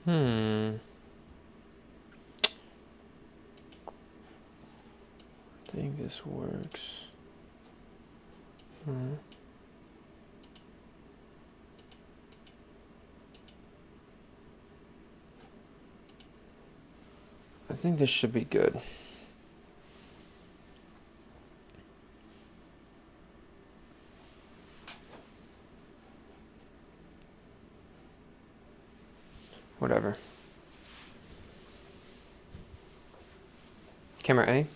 I think this works. I think this should be good. Whatever. Camera A.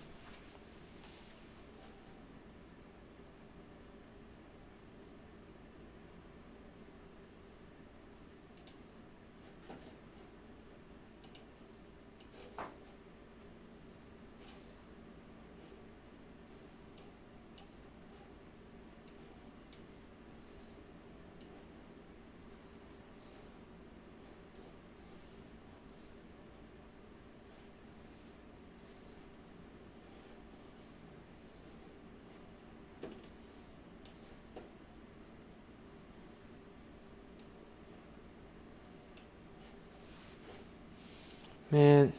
Man,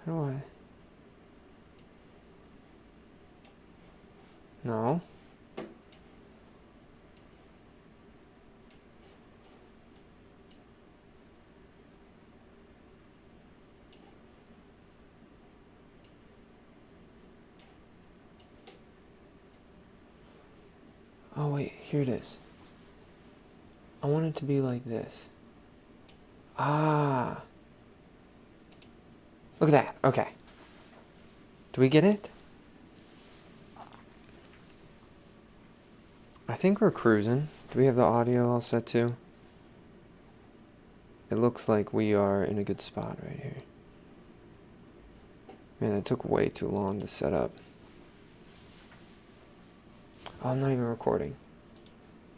how do I? No. Oh wait, here it is. I want it to be like this. Ah. Look at that. Okay. Do we get it? I think we're cruising. Do we have the audio all set too? It looks like we are in a good spot right here. Man, that took way too long to set up. Oh, I'm not even recording.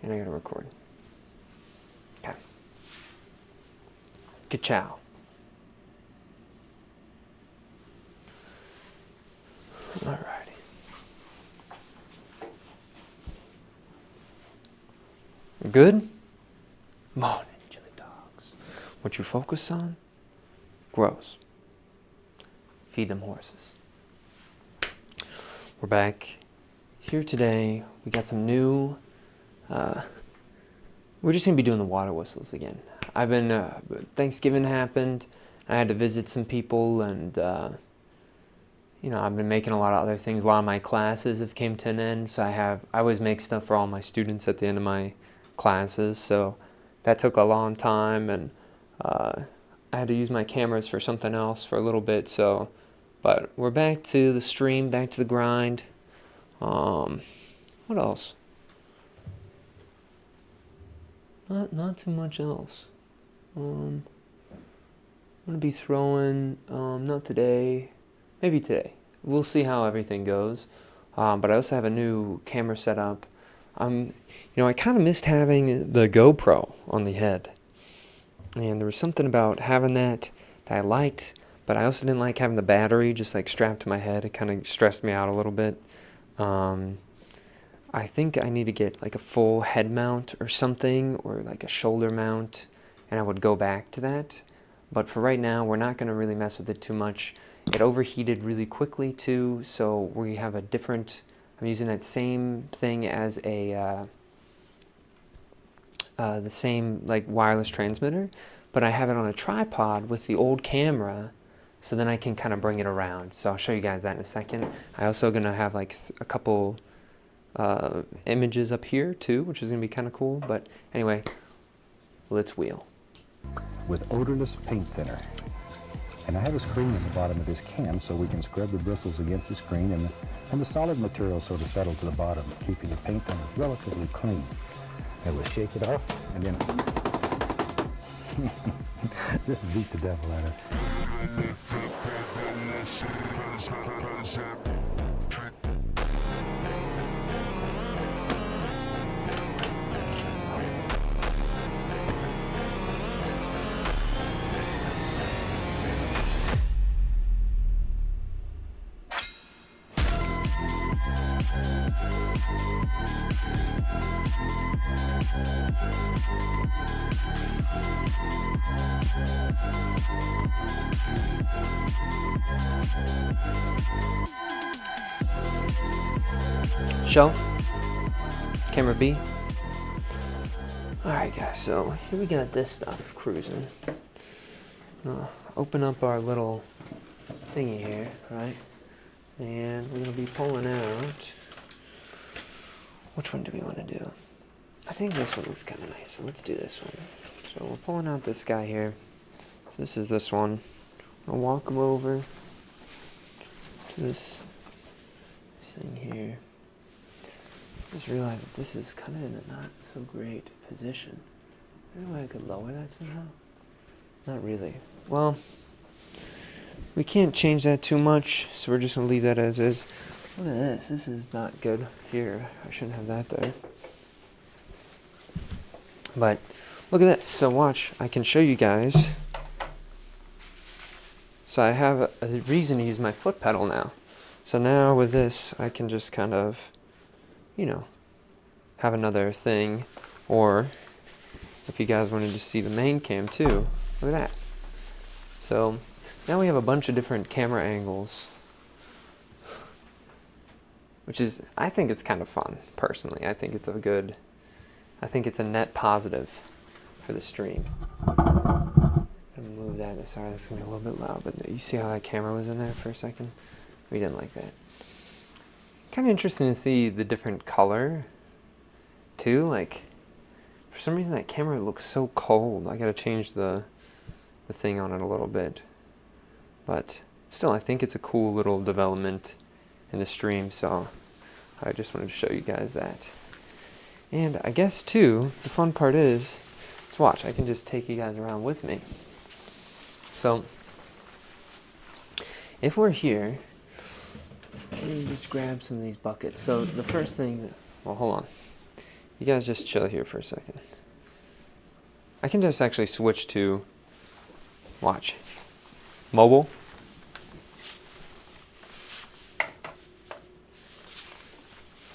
And I gotta record. Okay. Ka-chow. Alrighty. Good? Morning, chili dogs. What you focus on grows. Feed them horses. We're back here today. We got some new, we're just going to be doing the water whistles again. I've been, Thanksgiving happened. I had to visit some people and, you know, I've been making a lot of other things. A lot of my classes have came to an end, so I always make stuff for all my students at the end of my classes, so that took a long time, and I had to use my cameras for something else for a little bit, so, but we're back to the stream, back to the grind. What else? Not too much else. I'm gonna be throwing, not today, maybe today. We'll see how everything goes. But I also have a new camera set up. You know, I kind of missed having the GoPro on the head. And there was something about having that I liked, but I also didn't like having the battery just like strapped to my head. It kind of stressed me out a little bit. I think I need to get like a full head mount or something, or like a shoulder mount, and I would go back to that. But for right now, we're not going to really mess with it too much. It overheated really quickly too, so we have a different, I'm using that same thing as a, the same like wireless transmitter, but I have it on a tripod with the old camera, so then I can kind of bring it around. So I'll show you guys that in a second. I also going to have like a couple images up here too, which is going to be kind of cool. But anyway, let's wheel. With odorless paint thinner. And I have a screen in the bottom of this can so we can scrub the bristles against the screen, and the solid material sort of settle to the bottom, keeping the paint relatively clean. And we'll shake it off and then just beat the devil out of it. Show. Camera B. Alright guys, so here we got this stuff cruising. Open up our little thingy here, right? And we're going to be pulling out, which one do we want to do? I think this one looks kind of nice, so let's do this one. So we're pulling out this guy here. So this is this one. I'll walk him over to this thing here. Just realized that this is kind of in a not so great position. Maybe I could lower that somehow? Not really. Well, we can't change that too much, so we're just going to leave that as is. Look at this. This is not good here. I shouldn't have that there. But look at this. So watch. I can show you guys. So I have a reason to use my foot pedal now. So now with this, I can just kind of, you know, have another thing. Or if you guys wanted to see the main cam too, look at that. So now we have a bunch of different camera angles, which is, I think it's kind of fun, personally. I think it's a net positive for the stream. I'm gonna move that. Sorry, that's gonna be a little bit loud, but you see how that camera was in there for a second? We didn't like that. Kind of interesting to see the different color, too. Like, for some reason that camera looks so cold. I gotta change the thing on it a little bit. But still, I think it's a cool little development in the stream, so I just wanted to show you guys that. And I guess, too, the fun part is, let's watch. I can just take you guys around with me. So, if we're here, let me just grab some of these buckets. So the first thing, well, hold on. You guys just chill here for a second. I can just actually switch to, watch, mobile.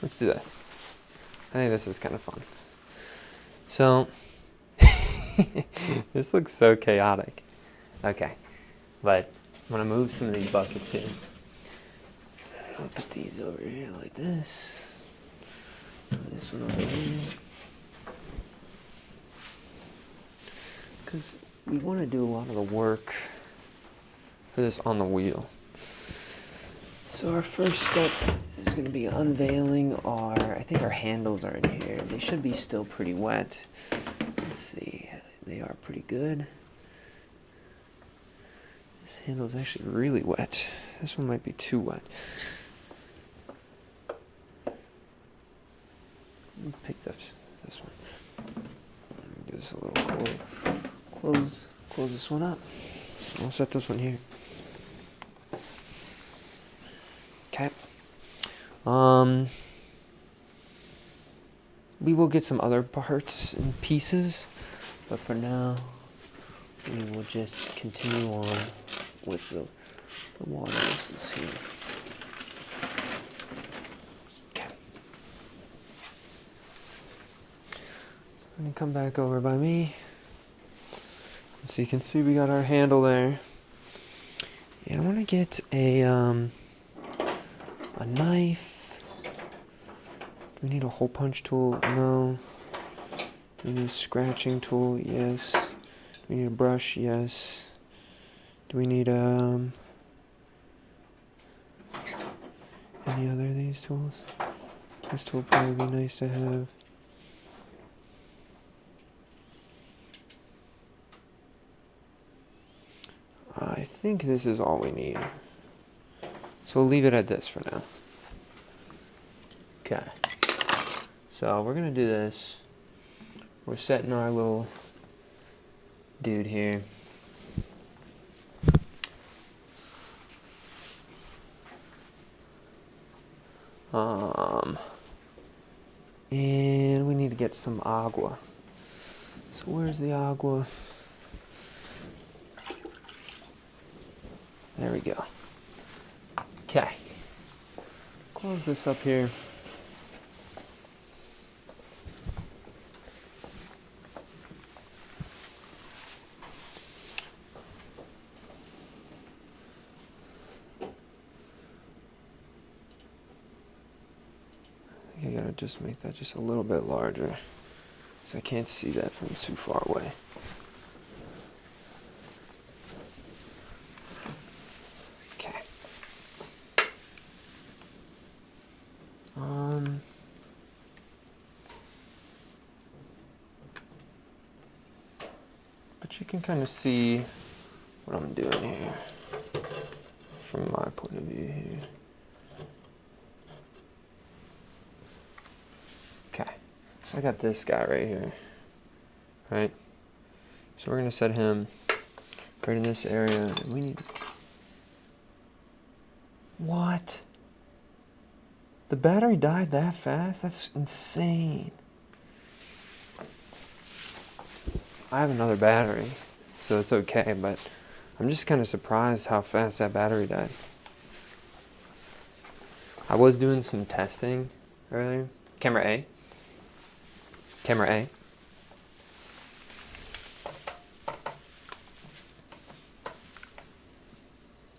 Let's do this. I think this is kind of fun. So, this looks so chaotic. Okay, but I'm gonna move some of these buckets here. I'll put these over here like this. Put this one over here. Because we want to do a lot of the work for this on the wheel. So our first step is going to be unveiling I think our handles are in here. They should be still pretty wet. Let's see, they are pretty good. This handle is actually really wet. This one might be too wet. Let me pick up this one. Do this a little close this one up. I'll set this one here. Okay. We will get some other parts and pieces, but for now, we will just continue on with the water hoses here. Okay. I'm gonna come back over by me. So you can see we got our handle there. And I want to get a knife. Do we need a hole punch tool? No. Do we need a scratching tool? Yes. Do we need a brush? Yes. Do we need any other of these tools? This tool would probably be nice to have. I think this is all we need. So we'll leave it at this for now. Okay. So we're going to do this. We're setting our little dude here. And we need to get some agua. So where's the agua? There we go. Okay. Close this up here. I gotta just make that just a little bit larger, so I can't see that from too far away. Okay. But you can kind of see what I'm doing here from my point of view here. Okay, so I got this guy right here, right? So we're gonna set him right in this area, and we need... What? The battery died that fast? That's insane. I have another battery, so it's okay, but I'm just kind of surprised how fast that battery died. I was doing some testing earlier. Camera A. Camera A.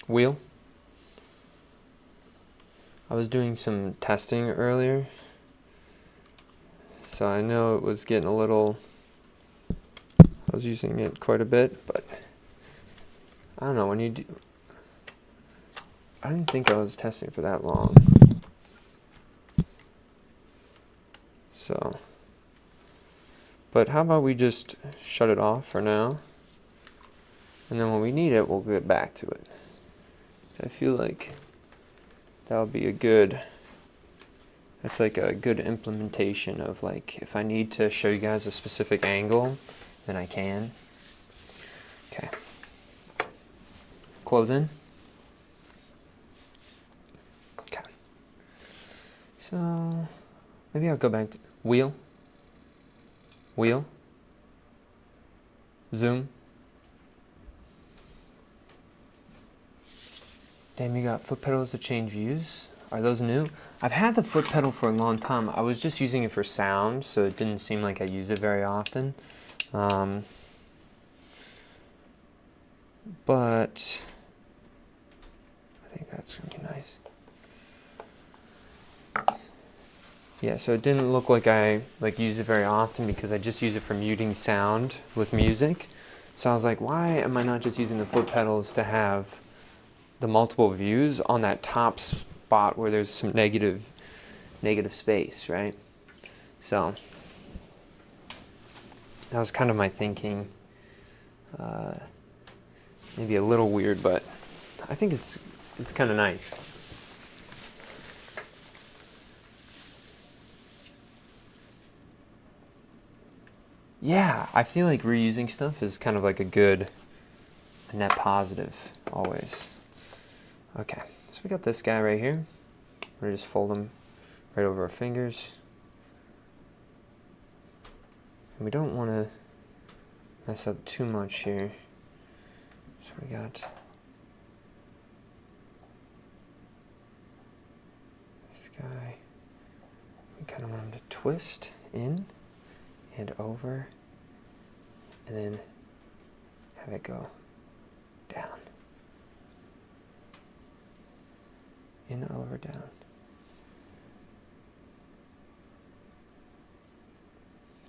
Wheel. I was doing some testing earlier, so I know it was getting a little... I was using it quite a bit, but I don't know, when you do... I didn't think I was testing for that long. So, but how about we just shut it off for now, and then when we need it, we'll get back to it. So I feel like that would be a good... That's like a good implementation of, like, if I need to show you guys a specific angle, then I can. Okay. Close in. Okay. So maybe I'll go back to wheel. Wheel. Zoom. Damn, you got foot pedals to change views. Are those new? I've had the foot pedal for a long time. I was just using it for sound, so it didn't seem like I use it very often. But I think that's gonna be nice. Yeah, so it didn't look like I used it very often because I just use it for muting sound with music. So I was like, why am I not just using the foot pedals to have the multiple views on that top spot where there's some negative space, right? So that was kind of my thinking. Maybe a little weird, but I think it's kind of nice. Yeah, I feel like reusing stuff is kind of like a net positive always. Okay, so we got this guy right here. We're gonna just fold him right over our fingers. And we don't want to mess up too much here. So we got this guy. We kind of want him to twist in and over, and then have it go down. In, over, down.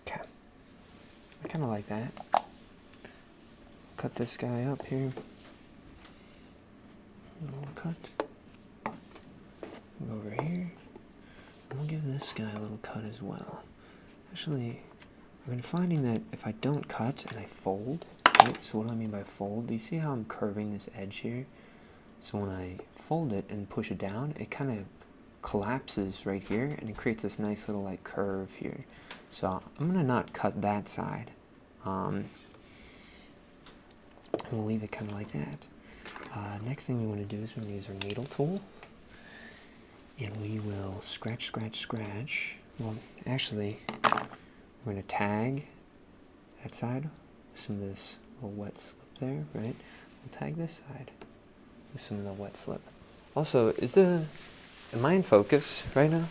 Okay. I kind of like that. Cut this guy up here. A little cut. Go over here. And we'll give this guy a little cut as well. Actually, I've been finding that if I don't cut and I fold, right? So what do I mean by fold? Do you see how I'm curving this edge here? So when I fold it and push it down, it kind of collapses right here and it creates this nice little like curve here. So I'm gonna not cut that side. And we'll leave it kind of like that. Next thing we want to do is we're going to use our needle tool. And we will scratch, scratch, scratch. Well, actually, we're going to tag that side with some of this little wet slip there, right? We'll tag this side with some of the wet slip. Also, am I in focus right now?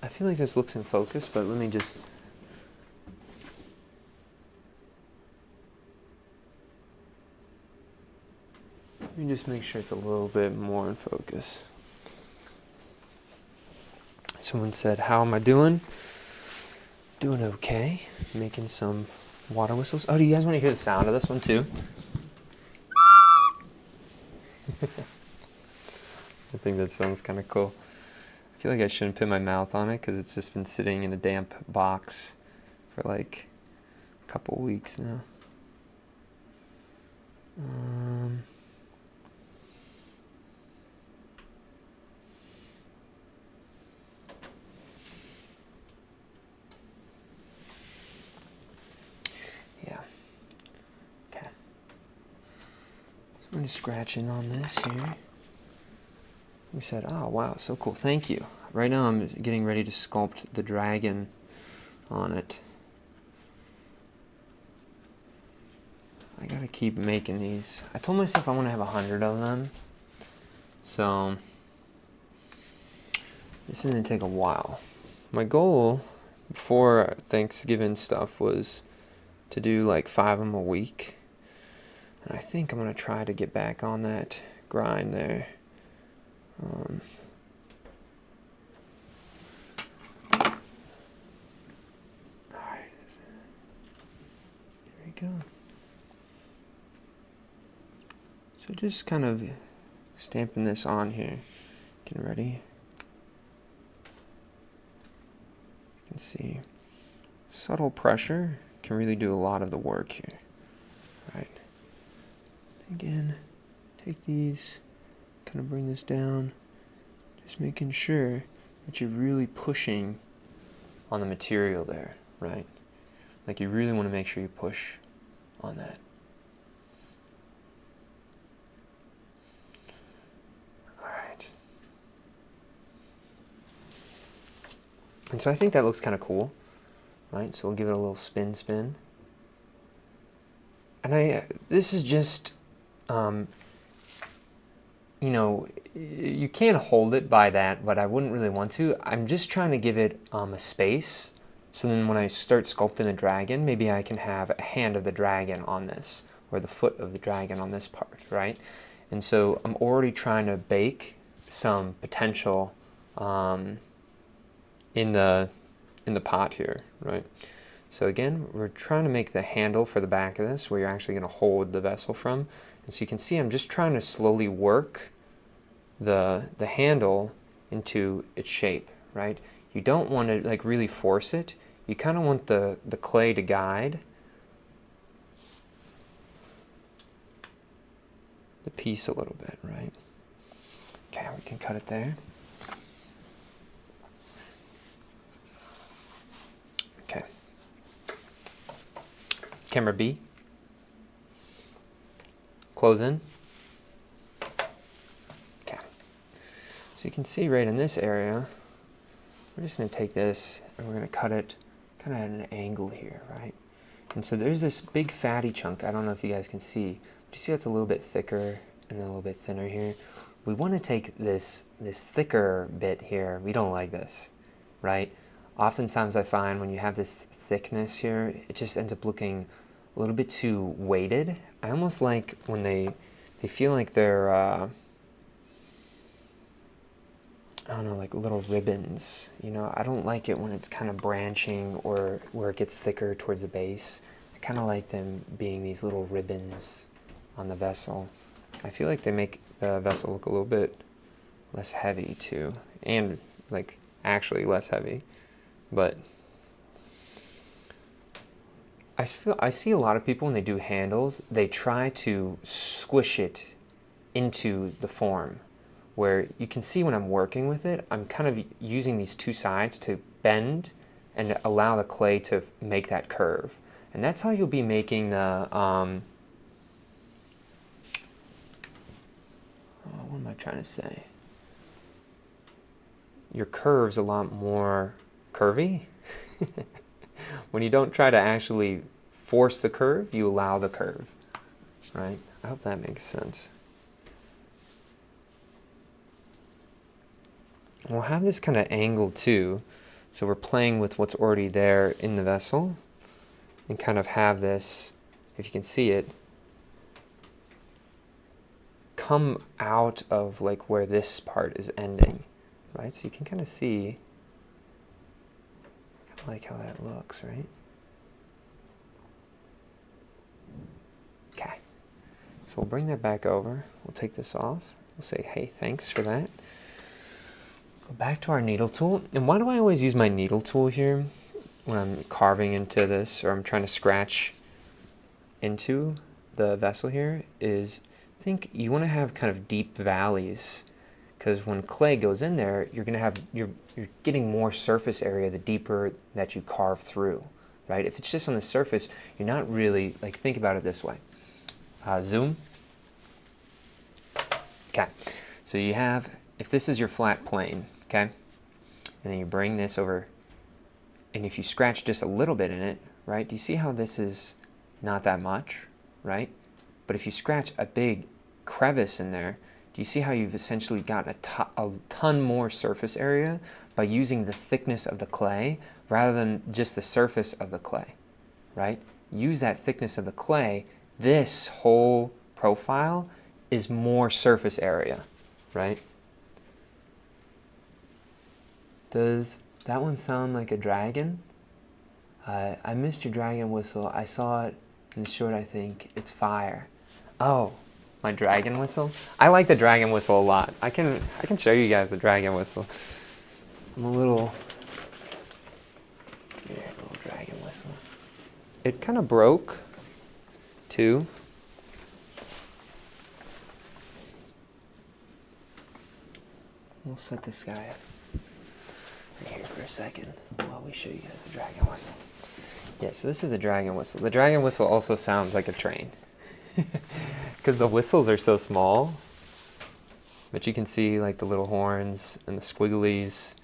I feel like this looks in focus, but let me just... Let me just make sure it's a little bit more in focus. Someone said, how am I doing? Doing okay. Making some water whistles. Oh, do you guys want to hear the sound of this one too? I think that sounds kind of cool. I feel like I shouldn't put my mouth on it because it's just been sitting in a damp box for like a couple weeks now. Yeah. Okay. So I'm just scratching on this here. We said, oh wow, so cool, thank you. Right now I'm getting ready to sculpt the dragon on it. I gotta keep making these. I told myself I want to have 100 of them. So this is gonna take a while. My goal before Thanksgiving stuff was to do like 5 of them a week. And I think I'm gonna try to get back on that grind there. Alright. There we go. So just kind of stamping this on here. Getting ready. You can see subtle pressure can really do a lot of the work here. Right. Again, take these, kind of bring this down, just making sure that you're really pushing on the material there, right? Like you really want to make sure you push on that. Alright. And so I think that looks kind of cool, right? So we'll give it a little spin. And this is just, you know, you can't hold it by that, but I wouldn't really want to. I'm just trying to give it a space. So then when I start sculpting the dragon, maybe I can have a hand of the dragon on this, or the foot of the dragon on this part, right? And so I'm already trying to bake some potential in the pot here, right? So again, we're trying to make the handle for the back of this where you're actually going to hold the vessel from. And so you can see I'm just trying to slowly work the handle into its shape, right? You don't want to like really force it. You kind of want the clay to guide the piece a little bit, right? Okay, we can cut it there. Okay. Camera B. Close in. Okay. So you can see right in this area, we're just going to take this and we're going to cut it kind of at an angle here, right? And so there's this big fatty chunk. I don't know if you guys can see. Do you see it's a little bit thicker and a little bit thinner here? We want to take this thicker bit here. We don't like this, right? Oftentimes I find when you have this thickness here, it just ends up looking a little bit too weighted. I almost like when they feel like they're I don't know, like little ribbons. You know, I don't like it when it's kind of branching or where it gets thicker towards the base. I kind of like them being these little ribbons on the vessel. I feel like they make the vessel look a little bit less heavy too, and like actually less heavy. But I see a lot of people when they do handles, they try to squish it into the form, where you can see when I'm working with it, I'm kind of using these two sides to bend and allow the clay to make that curve. And that's how you'll be making the, what am I trying to say? Your curve's a lot more curvy. When you don't try to actually force the curve, you allow the curve, right? I hope that makes sense. We'll have this kind of angle too, so we're playing with what's already there in the vessel, and kind of have this, if you can see it, come out of like where this part is ending, right? So you can kind of see I like how that looks, right? Okay. So we'll bring that back over. We'll take this off. We'll say, hey, thanks for that. Go back to our needle tool. And why do I always use my needle tool here when I'm carving into this, or I'm trying to scratch into the vessel here, is I think you want to have kind of deep valleys, because when clay goes in there, you're going to have, you're getting more surface area the deeper that you carve through, right? If it's just on the surface, you're not really, like, think about it this way. Zoom. Okay, so you have, if this is your flat plane, okay, and then you bring this over, and if you scratch just a little bit in it, right, do you see how this is not that much, right? But if you scratch a big crevice in there, do you see how you've essentially got a ton more surface area by using the thickness of the clay rather than just the surface of the clay, right? Use that thickness of the clay. This whole profile is more surface area, right? Does that one sound like a dragon? I missed your dragon whistle. I saw it in the short, I think. It's fire. Oh, my dragon whistle? I like the dragon whistle a lot. I can show you guys the dragon whistle. I'm a little dragon whistle. It kind of broke, too. We'll set this guy up right here for a second while we show you guys the dragon whistle. Yeah, so this is the dragon whistle. The dragon whistle also sounds like a train because the whistles are so small, but you can see like the little horns and the squigglies.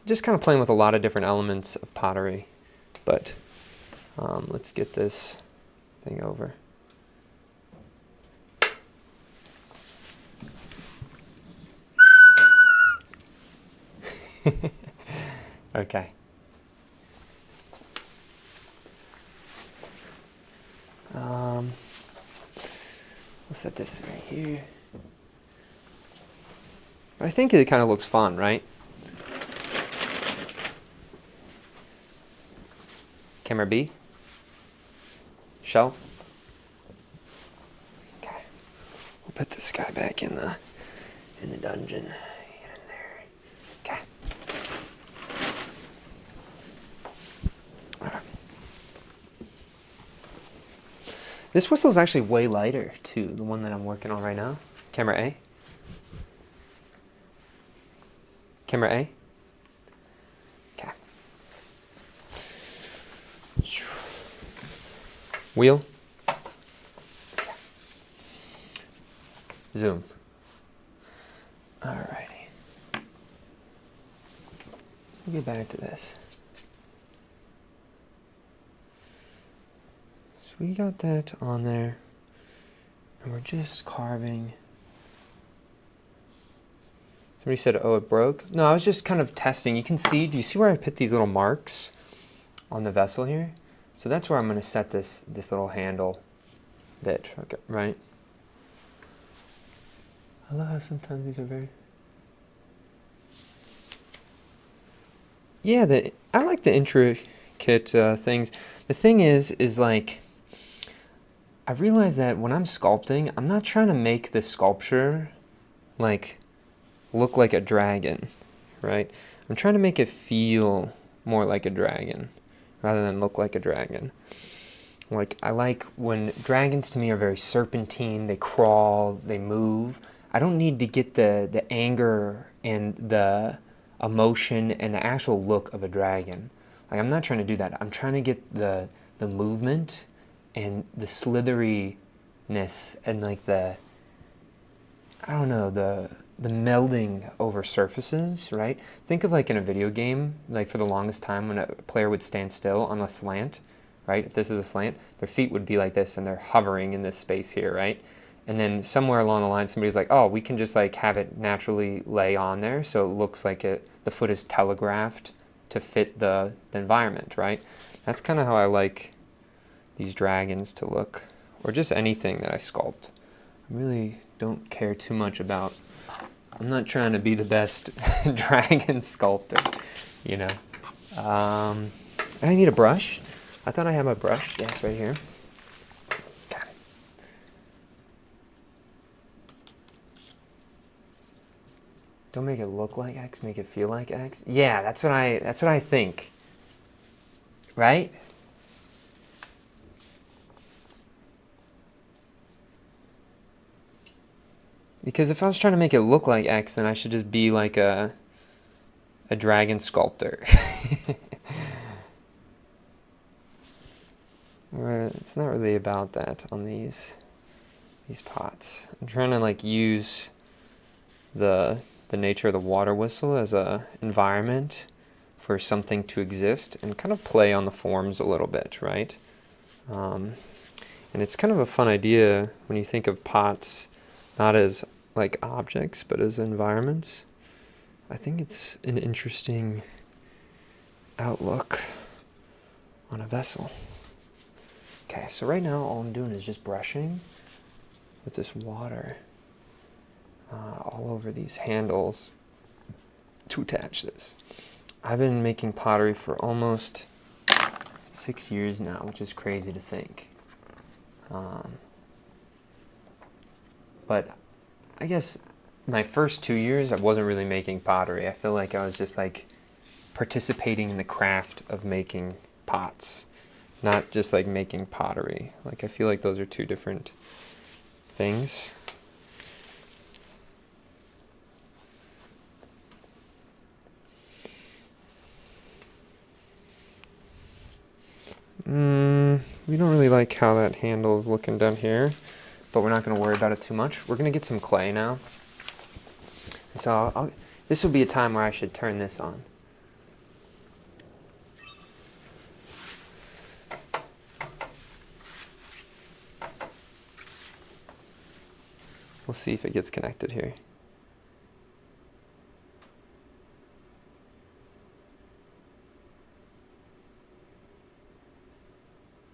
Just kind of playing with a lot of different elements of pottery. But let's get this thing over. Okay. We'll set this right here. But I think it kind of looks fun, right? Camera B. Shelf. Okay. We'll put this guy back in the dungeon. Get in there. Okay. This whistle is actually way lighter, too, the one that I'm working on right now. Camera A. Camera A. Okay. Wheel. Okay. Zoom. Alrighty. We'll get back to this. We got that on there, and we're just carving. Somebody said, oh, it broke. No, I was just kind of testing. You can see, do you see where I put these little marks on the vessel here? So that's where I'm going to set this little handle bit, okay, right? I love how sometimes these are very... Yeah, I like the intricate things. The thing is like, I realize that when I'm sculpting, I'm not trying to make the sculpture like look like a dragon, right? I'm trying to make it feel more like a dragon rather than look like a dragon. Like, I like when dragons to me are very serpentine, they crawl, they move. I don't need to get the anger and the emotion and the actual look of a dragon. Like, I'm not trying to do that. I'm trying to get the movement and the slitheriness and like the, I don't know, the melding over surfaces, right? Think of like in a video game, like for the longest time when a player would stand still on a slant, right? If this is a slant, their feet would be like this and they're hovering in this space here, right? And then somewhere along the line, somebody's like, oh, we can just like have it naturally lay on there so it looks like the foot is telegraphed to fit the environment, right? That's kind of how I like these dragons to look, or just anything that I sculpt. I really don't care too much about, I'm not trying to be the best dragon sculptor, you know. I need a brush. I thought I had my brush. Yeah, it's right here. Okay. Don't make it look like X, make it feel like X. Yeah, that's what I think. Right? Because if I was trying to make it look like X, then I should just be like a dragon sculptor. It's not really about that on these pots. I'm trying to like use the nature of the water whistle as a environment for something to exist and kind of play on the forms a little bit, right? And it's kind of a fun idea when you think of pots not as like objects but as environments. I think it's an interesting outlook on a vessel. Okay, so right now all I'm doing is just brushing with this water all over these handles to attach this. I've been making pottery for almost 6 years now, which is crazy to think. But I guess my first 2 years I wasn't really making pottery. I feel like I was just like participating in the craft of making pots, not just like making pottery. Like I feel like those are two different things. We don't really like how that handle is looking down here, but we're not going to worry about it too much. We're going to get some clay now. So this will be a time where I should turn this on. We'll see if it gets connected here.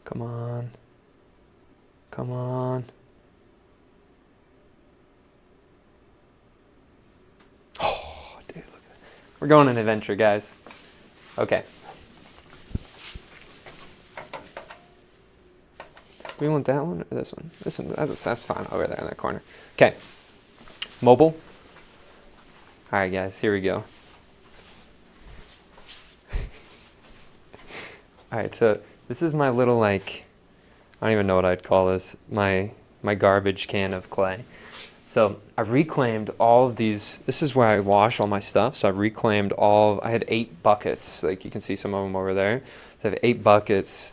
Come on. Come on. Oh, dude, look at that. We're going on an adventure, guys. Okay. We want that one or this one? This one, that's fine over there in that corner. Okay. Mobile. All right, guys, here we go. All right, so this is my little, like, I don't even know what I'd call this, my garbage can of clay. So I reclaimed all of these. This is where I wash all my stuff. So I reclaimed I had 8 buckets. Like you can see some of them over there. So I have 8 buckets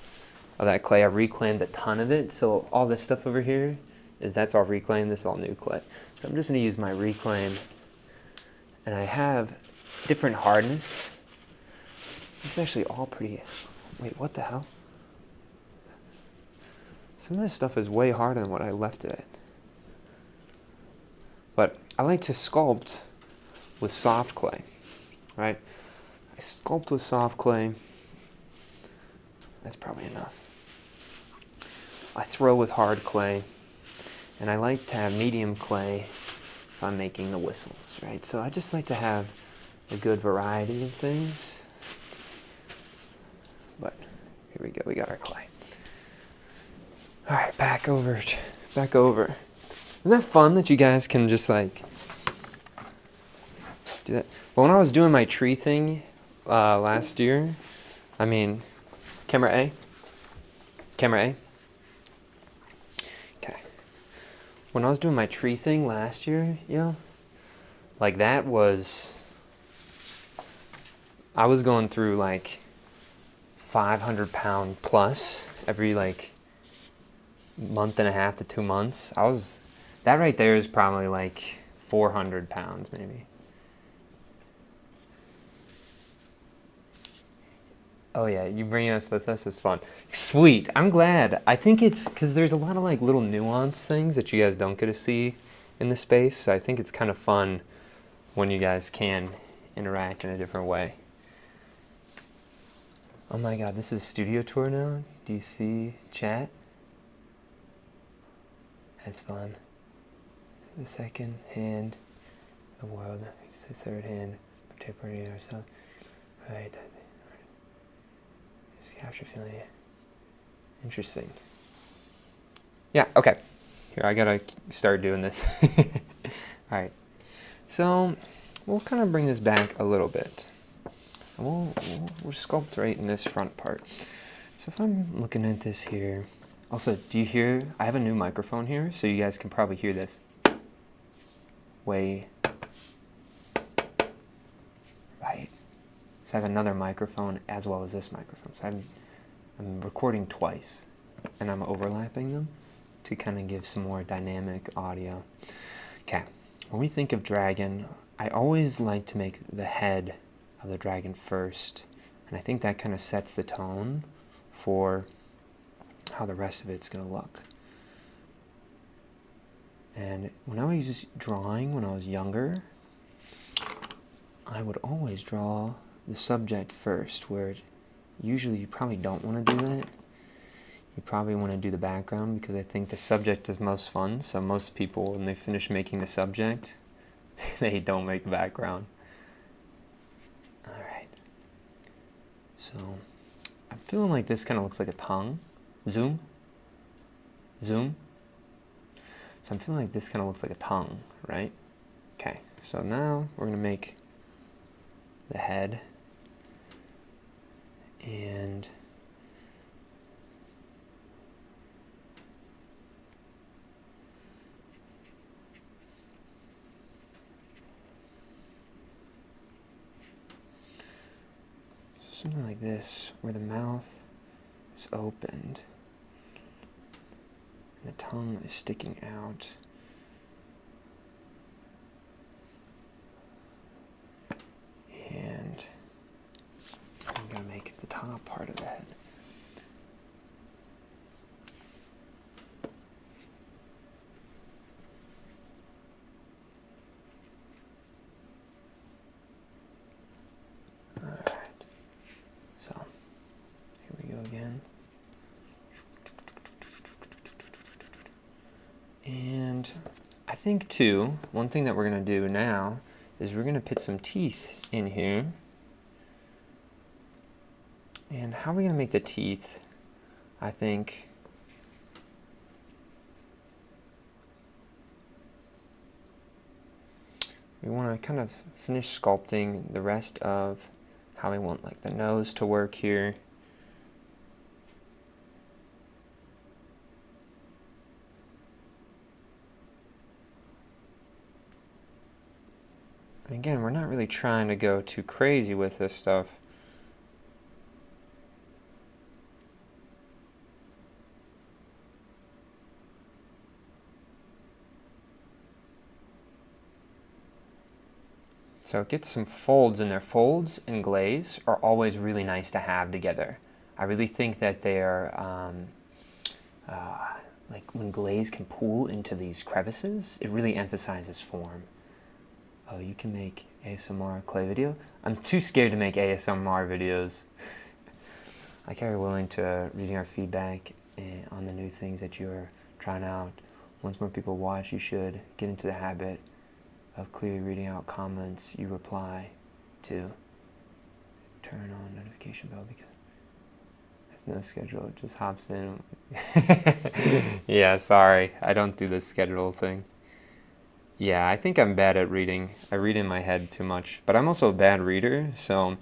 of that clay. I reclaimed a ton of it. So all this stuff over here that's all reclaimed. This is all new clay. So I'm just going to use my reclaim. And I have different hardness. This is actually all pretty... Wait, what the hell? Some of this stuff is way harder than what I left it at. But I like to sculpt with soft clay, right? I sculpt with soft clay. That's probably enough. I throw with hard clay. And I like to have medium clay if I'm making the whistles, right? So I just like to have a good variety of things. But here we go, we got our clay. All right, back over. Isn't that fun that you guys can just like do that? Well, when I was doing my tree thing last year, I mean, camera A. Okay. When I was doing my tree thing last year, like that was, I was going through like 500-pound plus every like month and a half to 2 months. That right there is probably like 400 pounds maybe. Oh yeah, you bringing us with us is fun. Sweet, I'm glad. I think it's because there's a lot of like little nuance things that you guys don't get to see in the space. So I think it's kind of fun when you guys can interact in a different way. Oh my God, this is studio tour now. Do you see chat? That's fun. The second hand, the world. The third hand, particularly ourselves. Right. See how you're feeling. Interesting. Yeah, okay. Here, I gotta start doing this. Alright. So, we'll kind of bring this back a little bit. We'll sculpt right in this front part. So if I'm looking at this here, also, do you hear, I have a new microphone here, so you guys can probably hear this. Way. Right. So I have another microphone as well as this microphone. So I'm recording twice, and I'm overlapping them to kind of give some more dynamic audio. Okay, when we think of dragon, I always like to make the head of the dragon first, and I think that kind of sets the tone for how the rest of it's going to look. And when I was drawing when I was younger, I would always draw the subject first, where usually you probably don't want to do that. You probably want to do the background, because I think the subject is most fun. So most people, when they finish making the subject, they don't make the background. Alright. So I'm feeling like this kind of looks like a tongue. Zoom. Zoom. So I'm feeling like this kind of looks like a tongue, right? Okay, so now we're going to make the head. And something like this, where the mouth is opened and the tongue is sticking out. And I'm going to make the top part of the head. Alright. So, here we go again. And I think too, one thing that we're going to do now is we're going to put some teeth in here. And how are we going to make the teeth? I think we want to kind of finish sculpting the rest of how we want like the nose to work here. And again, we're not really trying to go too crazy with this stuff. So get some folds in there. Folds and glaze are always really nice to have together. I really think that they are, like when glaze can pool into these crevices, it really emphasizes form. Oh, you can make ASMR clay video? I'm too scared to make ASMR videos. I carry willing to reading our feedback on the new things that you're trying out. Once more people watch, you should get into the habit of clearly reading out comments you reply to. Turn on notification bell because there's no schedule, it just hops in. Yeah, sorry, I don't do this schedule thing. Yeah, I think I'm bad at reading. I read in my head too much, but I'm also a bad reader, so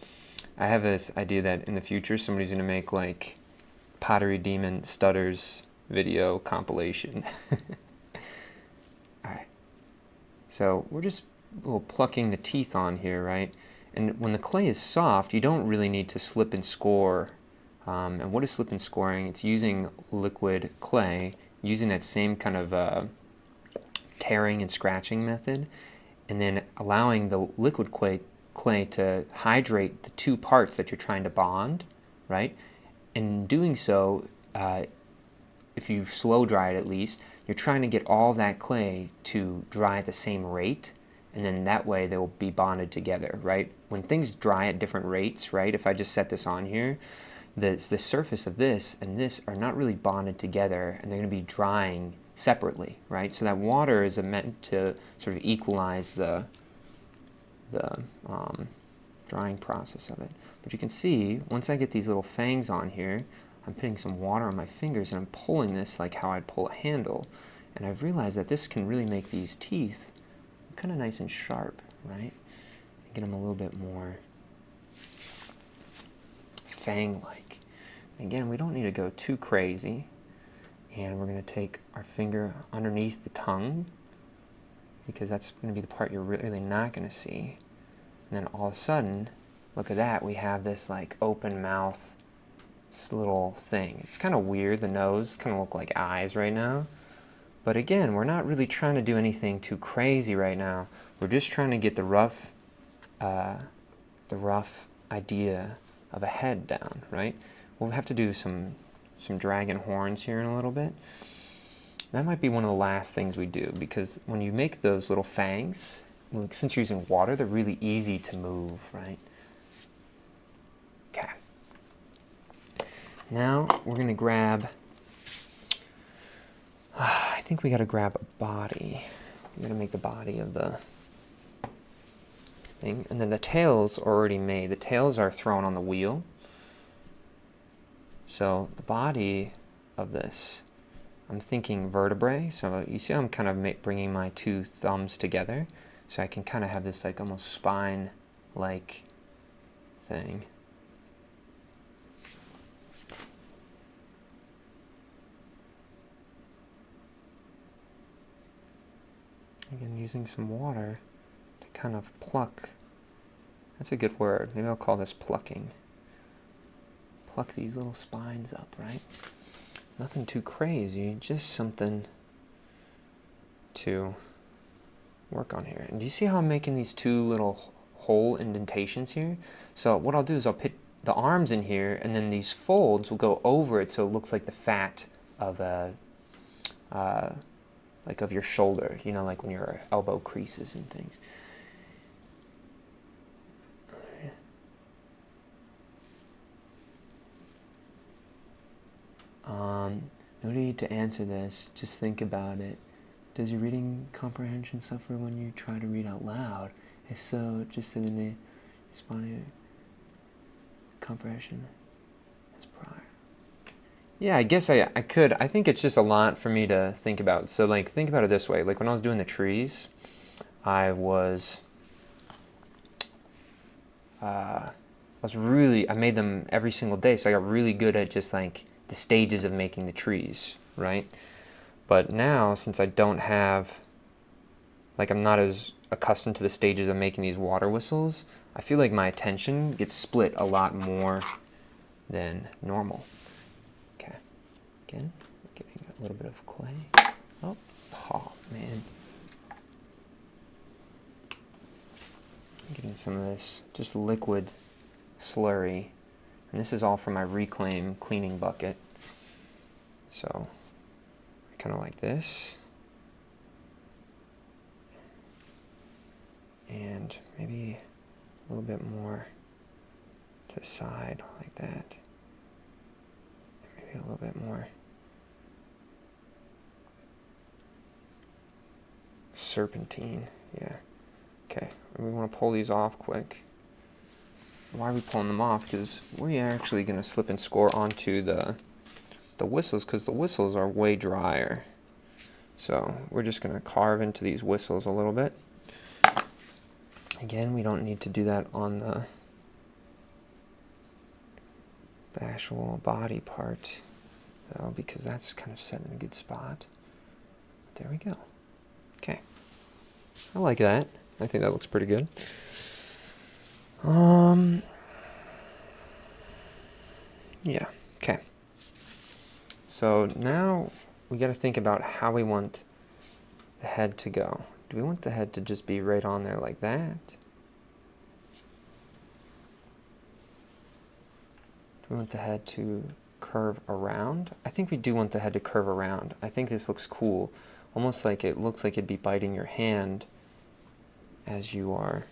I have this idea that in the future somebody's gonna make like Pottery Demon Stutters video compilation. Alright. So we're just plucking the teeth on here, right? And when the clay is soft, you don't really need to slip and score. And what is slip and scoring? It's using liquid clay, using that same kind of tearing and scratching method, and then allowing the liquid clay to hydrate the two parts that you're trying to bond, right? And doing so, if you slow dry it at least, you're trying to get all that clay to dry at the same rate, and then that way they will be bonded together, right? When things dry at different rates, right, if I just set this on here, the surface of this and this are not really bonded together, and they're going to be drying separately, right? So that water is meant to sort of equalize the drying process of it. But you can see, once I get these little fangs on here, I'm putting some water on my fingers and I'm pulling this like how I'd pull a handle. And I've realized that this can really make these teeth kind of nice and sharp, right? Get them a little bit more fang-like. Again, we don't need to go too crazy. And we're going to take our finger underneath the tongue, because that's going to be the part you're really not going to see. And then all of a sudden, look at that, we have this like open mouth, this little thing. It's kind of weird, the nose kind of look like eyes right now. But again, we're not really trying to do anything too crazy right now. We're just trying to get the rough idea of a head down, right? We'll have to do some dragon horns here in a little bit. That might be one of the last things we do, because when you make those little fangs, since you're using water, they're really easy to move, right? Okay. Now we're going to grab, I think we got to grab a body. We're going to make the body of the thing. And then the tails are already made. The tails are thrown on the wheel. So the body of this, I'm thinking vertebrae. So you see I'm kind of bringing my two thumbs together. So I can kind of have this like almost spine-like thing. Again, using some water to kind of pluck. That's a good word. Maybe I'll call this plucking. Pluck these little spines up, right? Nothing too crazy, just something to work on here. And do you see how I'm making these two little hole indentations here? So what I'll do is I'll put the arms in here, and then these folds will go over it so it looks like the fat of a like of your shoulder, you know, like when your elbow creases and things. No need to answer this, just think about it. Does your reading comprehension suffer when you try to read out loud? If so, just in the responding comprehension as prior. Yeah, I guess I could. I think it's just a lot for me to think about. So like, think about it this way. Like when I was doing the trees, I made them every single day, so I got really good at just like the stages of making the trees, right? But now, since I don't have, like I'm not as accustomed to the stages of making these water whistles, I feel like my attention gets split a lot more than normal. Okay, again, getting a little bit of clay. Oh man. I'm getting some of this just liquid slurry. And this is all from my Reclaim cleaning bucket. So, kind of like this. And maybe a little bit more to the side, like that. Maybe a little bit more serpentine, yeah. Okay, we want to pull these off quick. Why are we pulling them off? Because we're actually going to slip and score onto the whistles, because the whistles are way drier. So we're just going to carve into these whistles a little bit. Again, we don't need to do that on the actual body part, though, because that's kind of set in a good spot. There we go. Okay. I like that. I think that looks pretty good. Yeah, okay. So now we got to think about how we want the head to go. Do we want the head to just be right on there like that? Do we want the head to curve around? I think we do want the head to curve around. I think this looks cool. Almost like it looks like it'd be biting your hand as you are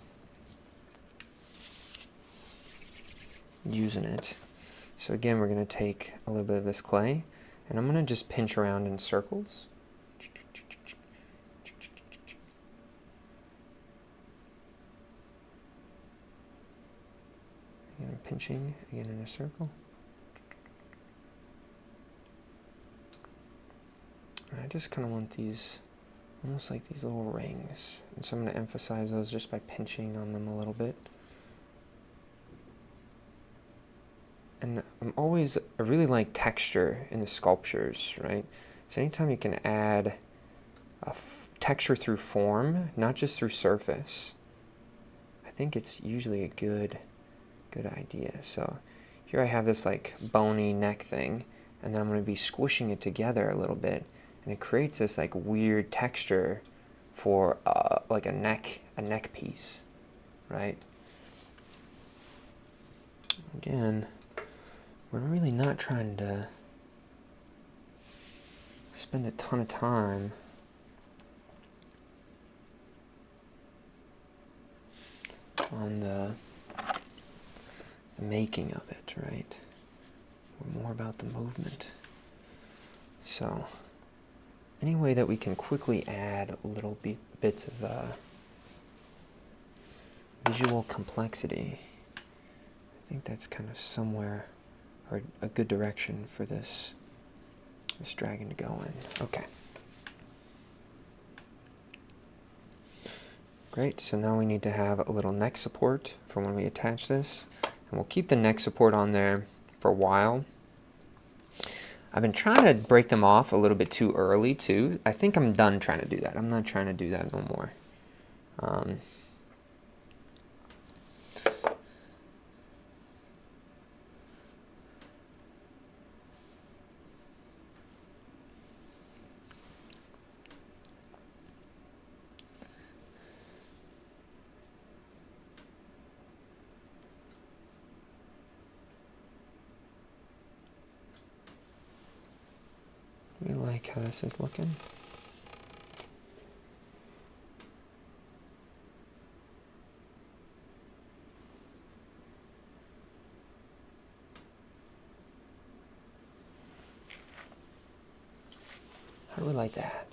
using it. So again, we're going to take a little bit of this clay, and I'm going to just pinch around in circles. pinching again in a circle. And I just kind of want these, almost like these little rings. And so I'm going to emphasize those just by pinching on them a little bit. And I really like texture in the sculptures, right? So anytime you can add texture through form, not just through surface, I think it's usually a good idea. So here I have this like bony neck thing, and then I'm going to be squishing it together a little bit, and it creates this like weird texture for like a neck piece, right? Again, we're really not trying to spend a ton of time on the making of it, right? We're more about the movement. So any way that we can quickly add little bits of visual complexity, I think that's kind of somewhere, or a good direction for this dragon to go in. Okay. Great, so now we need to have a little neck support for when we attach this. And we'll keep the neck support on there for a while. I've been trying to break them off a little bit too early too. I think I'm done trying to do that. I'm not trying to do that no more. You like how this is looking? How do we like that?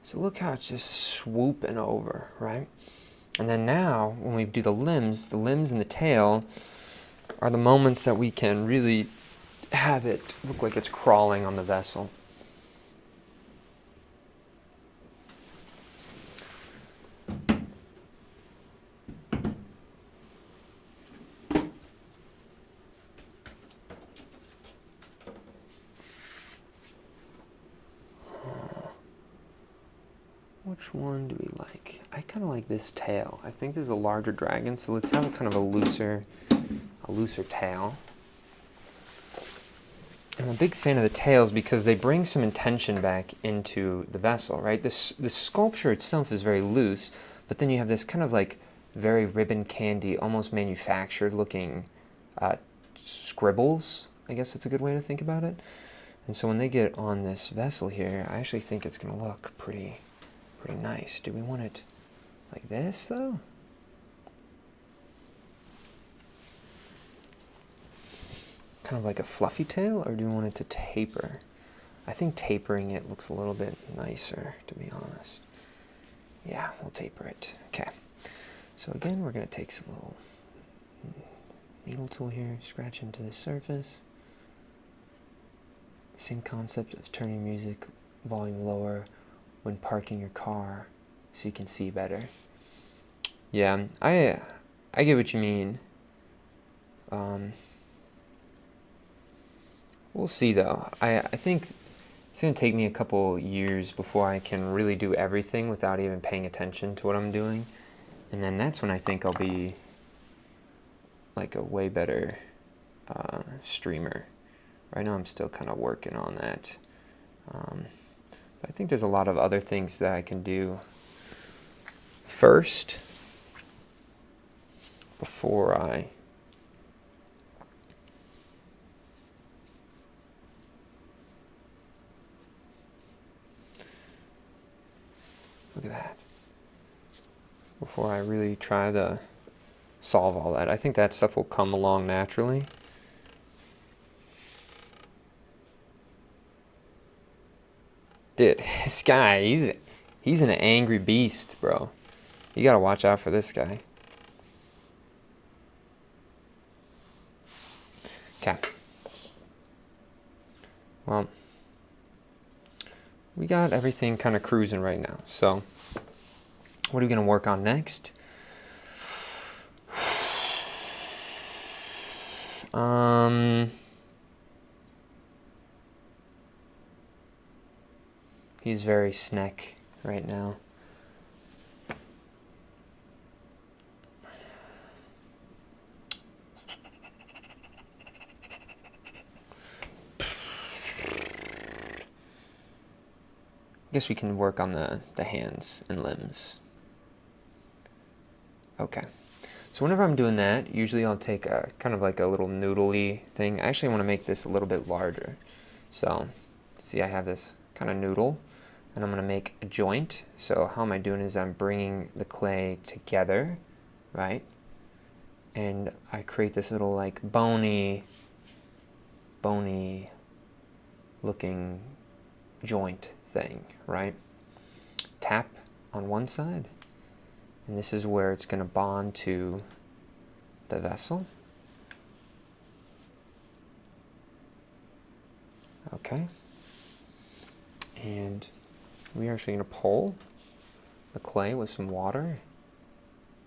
So look how it's just swooping over, right? And then now, when we do the limbs and the tail are the moments that we can really have it look like it's crawling on the vessel. Which one do we like? I kind of like this tail. I think this is a larger dragon, so let's have a kind of a looser tail. I'm a big fan of the tails because they bring some intention back into the vessel, right? The sculpture itself is very loose, but then you have this kind of like very ribbon candy, almost manufactured looking scribbles. I guess that's a good way to think about it. And so when they get on this vessel here, I actually think it's going to look pretty nice. Do we want it like this though? Kind of like a fluffy tail, or do you want it to taper? I think tapering it looks a little bit nicer, to be honest. Yeah, we'll taper it. Okay. So again, we're going to take some little needle tool here, scratch into the surface. Same concept of turning music volume lower when parking your car so you can see better. Yeah, I get what you mean. We'll see though. I think it's going to take me a couple years before I can really do everything without even paying attention to what I'm doing. And then that's when I think I'll be like a way better streamer. Right now I'm still kind of working on that. But I think there's a lot of other things that I can do first before I look at that. Before I really try to solve all that. I think that stuff will come along naturally. Dude, this guy, he's an angry beast, bro. You gotta watch out for this guy. Okay. Well, we got everything kind of cruising right now. So what are we going to work on next? He's very snack right now. I guess we can work on the hands and limbs. Okay. So whenever I'm doing that, usually I'll take a kind of like a little noodly thing. I actually want to make this a little bit larger. So, see, I have this kind of noodle, and I'm going to make a joint. So how am I doing is I'm bringing the clay together, right? And I create this little like bony looking joint thing, right? Tap on one side, and this is where it's going to bond to the vessel. Okay. And we're actually going to pull the clay with some water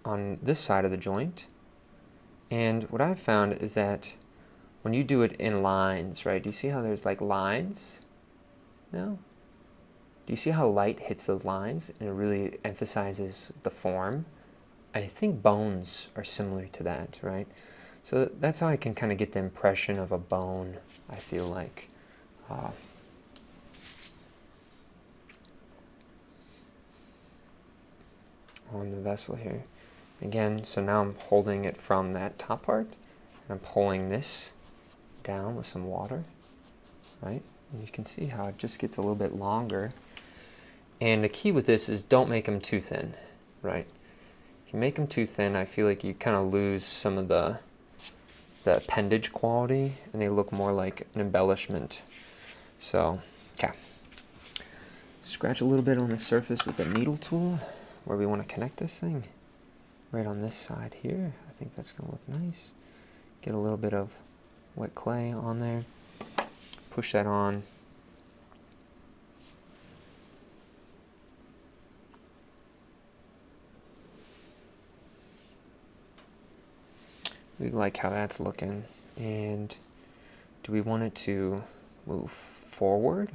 on this side of the joint. And what I've found is that when you do it in lines, right? Do you see how there's like lines? No? Do you see how light hits those lines and it really emphasizes the form? I think bones are similar to that, right? So that's how I can kind of get the impression of a bone, I feel like. On the vessel here. Again, so now I'm holding it from that top part, and I'm pulling this down with some water, right? And you can see how it just gets a little bit longer. And the key with this is don't make them too thin, right? If you make them too thin, I feel like you kind of lose some of the appendage quality, and they look more like an embellishment. So, okay. Scratch a little bit on the surface with the needle tool where we want to connect this thing. Right on this side here. I think that's going to look nice. Get a little bit of wet clay on there. Push that on. We like how that's looking. And do we want it to move forward?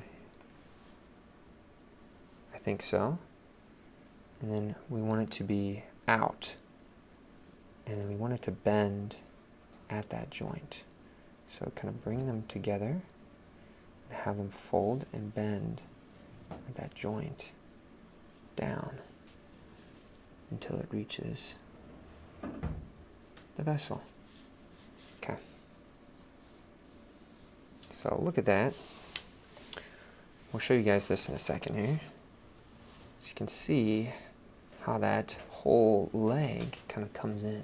I think so. And then we want it to be out. And then we want it to bend at that joint. So kind of bring them together and have them fold and bend at that joint down until it reaches the vessel. Okay. So look at that. We'll show you guys this in a second here. So you can see how that whole leg kind of comes in.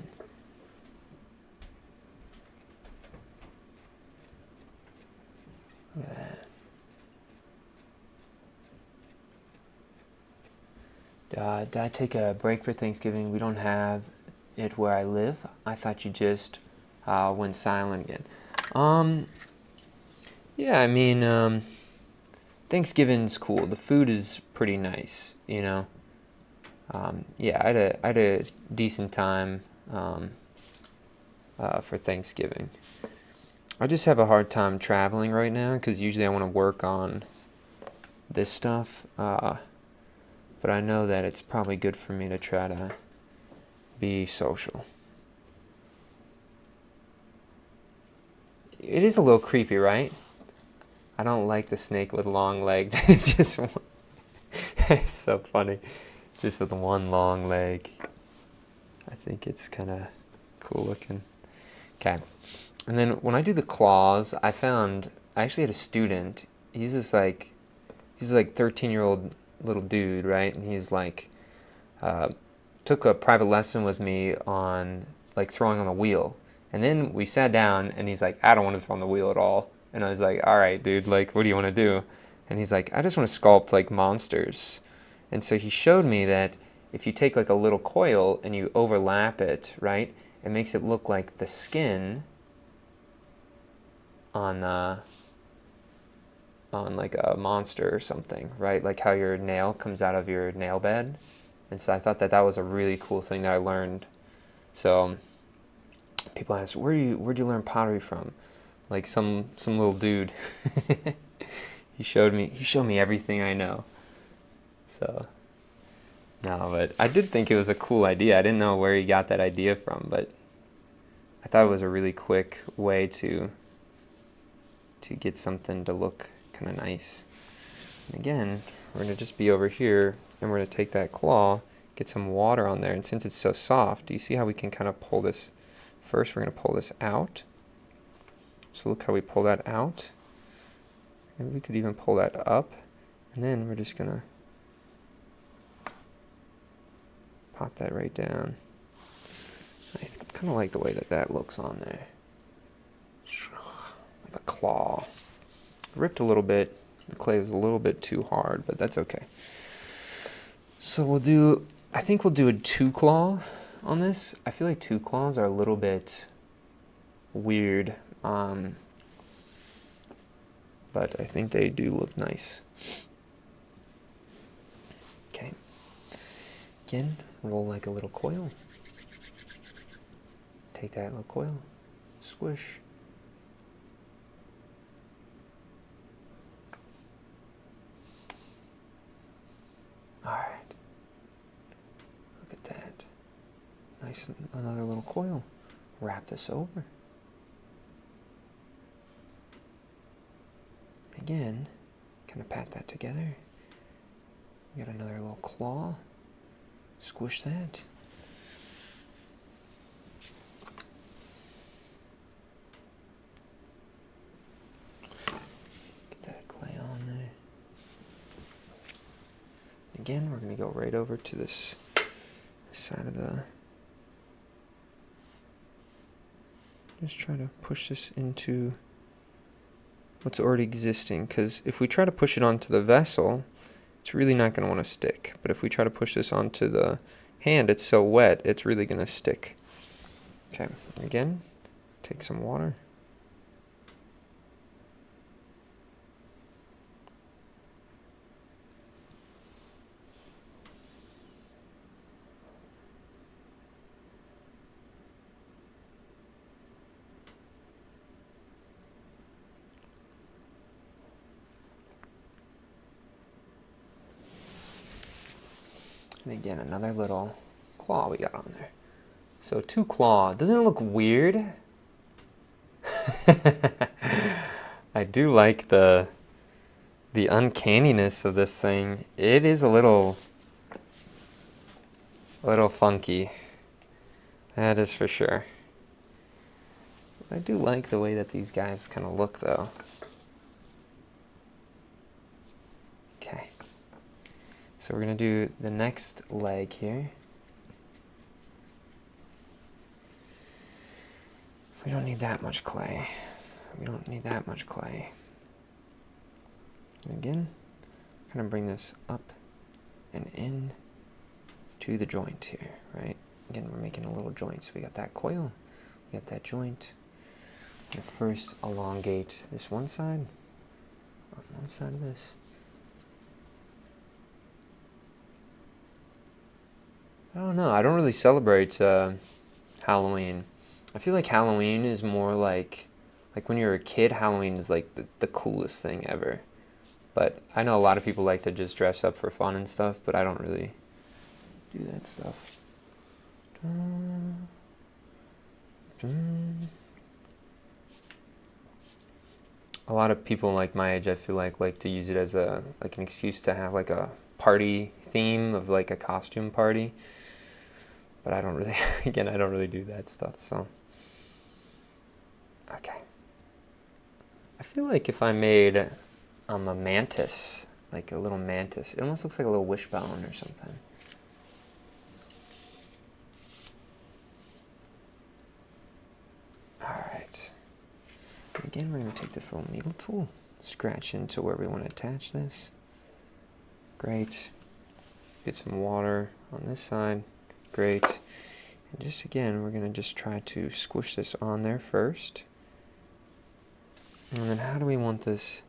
Look at that. Did I take a break for Thanksgiving? We don't have it where I live. I thought you just went silent again. Yeah, I mean, Thanksgiving's cool. The food is pretty nice, you know. Yeah, I had a decent time for Thanksgiving. I just have a hard time traveling right now because usually I want to work on this stuff. But I know that it's probably good for me to try to be social. It is a little creepy, right? I don't like the snake with long legs. Just it's so funny. Just with one long leg. I think it's kind of cool looking. Okay. And then when I do the claws, I actually had a student. He's like 13-year-old little dude, right? And he's like, took a private lesson with me on like throwing on the wheel. And then we sat down and he's like, I don't want to throw on the wheel at all. And I was like, all right, dude, like, what do you want to do? And he's like, I just want to sculpt like monsters. And so he showed me that if you take like a little coil and you overlap it, right, it makes it look like the skin on like a monster or something, right? Like how your nail comes out of your nail bed. And so I thought that that was a really cool thing that I learned. So people ask, where'd you learn pottery from? Like some little dude. He showed me everything I know. So no, but I did think it was a cool idea. I didn't know where he got that idea from, but I thought it was a really quick way to get something to look kind of nice. And again, we're going to just be over here, and we're going to take that claw, get some water on there, and since it's so soft, do you see how we can kind of pull this? First, we're going to pull this out. So look how we pull that out. And we could even pull that up, and then we're just going to pop that right down. I kind of like the way that that looks on there. Like a claw. Ripped a little bit. The clay was a little bit too hard, but that's okay. So I think we'll do a 2-claw on this. I feel like 2 claws are a little bit weird, but I think they do look nice. Okay. Again, roll like a little coil. Take that little coil, squish. Alright. Look at that. Nice, another little coil. Wrap this over. Again, kind of pat that together. We got another little claw. Squish that. Get that clay on there. Again, we're going to go right over to this side of the... Just try to push this into what's already existing, because if we try to push it onto the vessel, it's really not going to want to stick. But if we try to push this onto the hand, it's so wet, it's really going to stick. Okay, again, take some water. And again, another little claw we got on there. So 2 claw. Doesn't it look weird? I do like the uncanniness of this thing. It is a little funky. That is for sure. I do like the way that these guys kind of look, though. Okay. So we're going to do the next leg here. We don't need that much clay. We don't need that much clay. And again, kind of bring this up and in to the joint here, right? Again, we're making a little joint. So we got that coil, we got that joint. And first, elongate this one side, on one side of this. I don't know. I don't really celebrate Halloween. I feel like Halloween is more like when you're a kid, Halloween is like the coolest thing ever. But I know a lot of people like to just dress up for fun and stuff, but I don't really do that stuff. A lot of people like my age, I feel like to use it as an excuse to have like a party theme of like a costume party. But I don't really, again, I don't really do that stuff, so. Okay. I feel like if I made a mantis, like a little mantis, it almost looks like a little wishbone or something. Alright. Again, we're going to take this little needle tool, scratch into where we want to attach this. Great. Get some water on this side. Great. And just again, we're going to just try to squish this on there first. And then how do we want this?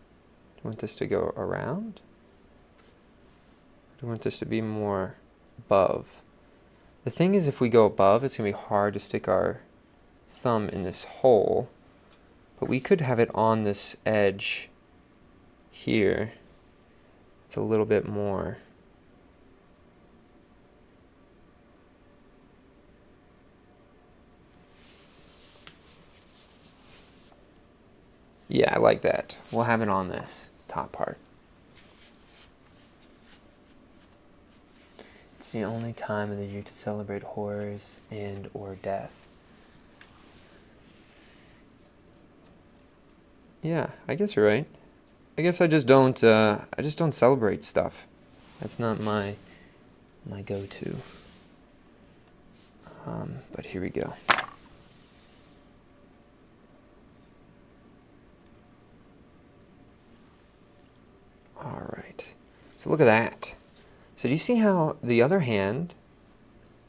Do we want this to go around? Do we want this to be more above? The thing is, if we go above, it's going to be hard to stick our thumb in this hole. But we could have it on this edge here. It's a little bit more. Yeah, I like that. We'll have it on this top part. It's the only time of the year to celebrate horrors and or death. Yeah, I guess you're right. I guess I just don't celebrate stuff. That's not my go-to. But here we go. All right. So look at that. So do you see how the other hand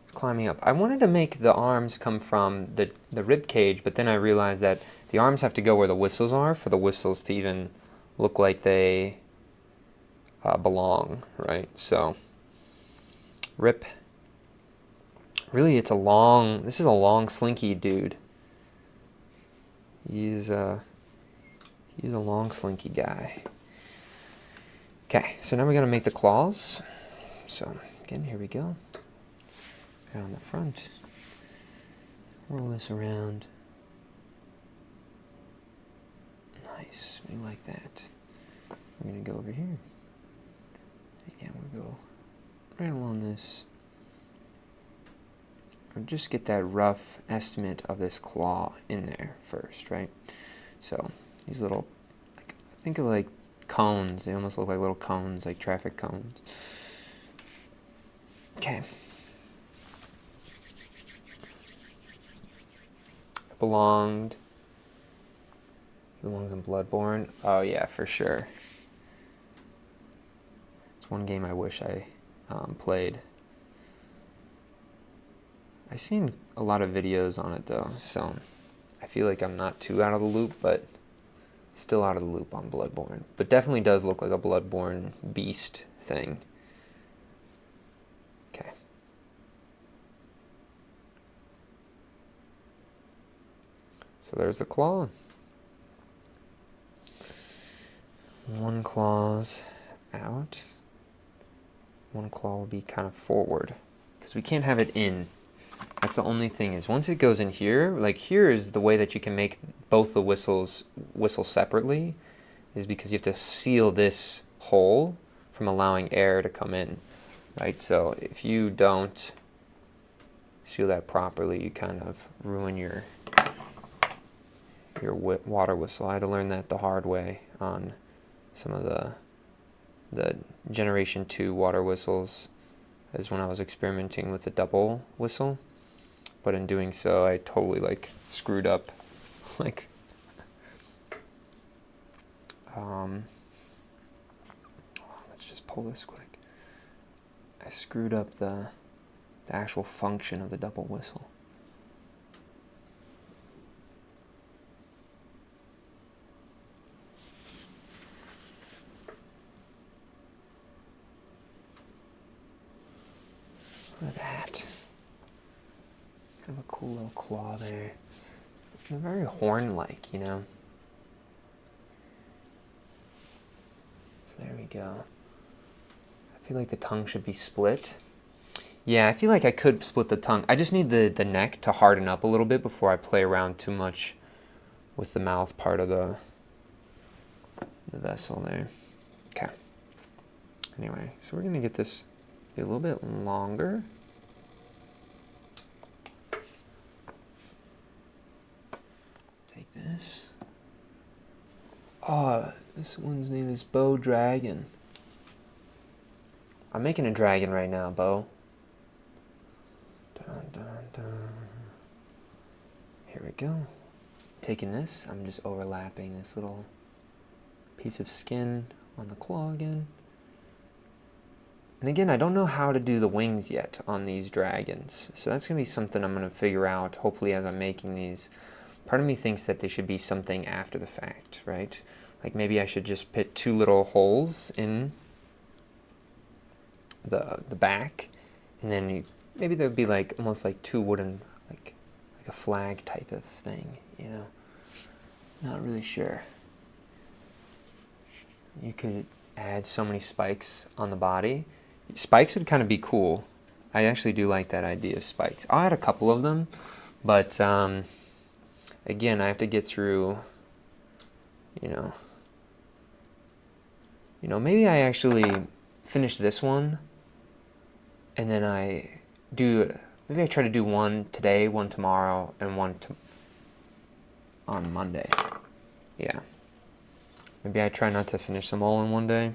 is climbing up? I wanted to make the arms come from the rib cage, but then I realized that the arms have to go where the whistles are for the whistles to even look like they belong, right? So rip. Really, this is a long slinky dude. He's a long slinky guy. Okay, so now we're gonna make the claws. So again, here we go. Right on the front. Roll this around. Nice, we like that. We're gonna go over here. Again, we'll go right along this. Or just get that rough estimate of this claw in there first, right? So these little, think of like cones. They almost look like little cones, like traffic cones. Okay. Belongs in Bloodborne. Oh yeah, for sure. It's one game I wish I played. I've seen a lot of videos on it though, so I feel like I'm not too out of the loop, but still out of the loop on Bloodborne. But definitely does look like a Bloodborne beast thing. Okay. So there's the claw. One claw's out. One claw will be kind of forward, because we can't have it in. That's the only thing, is once it goes in here, like here is the way that you can make both the whistles whistle separately, is because you have to seal this hole from allowing air to come in, right? So if you don't seal that properly, you kind of ruin your water whistle. I had to learn that the hard way on some of the Generation 2 water whistles, is when I was experimenting with the double whistle. But in doing so, I totally like screwed up. Like, let's just pull this quick. I screwed up the actual function of the double whistle. Look at that. Kind of a cool little claw there. They're very horn-like, you know? So there we go. I feel like the tongue should be split. Yeah, I feel like I could split the tongue. I just need the neck to harden up a little bit before I play around too much with the mouth part of the vessel there. Okay. Anyway, so we're going to get this a little bit longer. Take this. Oh, this one's name is Bo Dragon. I'm making a dragon right now, Bo. Dun, dun, dun. Here we go. Taking this, I'm just overlapping this little piece of skin on the claw again. And again, I don't know how to do the wings yet on these dragons. So that's going to be something I'm going to figure out, hopefully, as I'm making these part of me thinks that they should be something after the fact, right? Like maybe I should just put 2 little holes in the back, and then maybe there'd be like almost like 2 wooden, like a flag type of thing, you know? Not really sure. You could add so many spikes on the body. Spikes would kind of be cool. I actually do like that idea of spikes. I'll add a couple of them, but again, I have to get through, you know, maybe I actually finish this one, and then maybe I try to do one today, one tomorrow, and one on Monday. Yeah. Maybe I try not to finish them all in one day.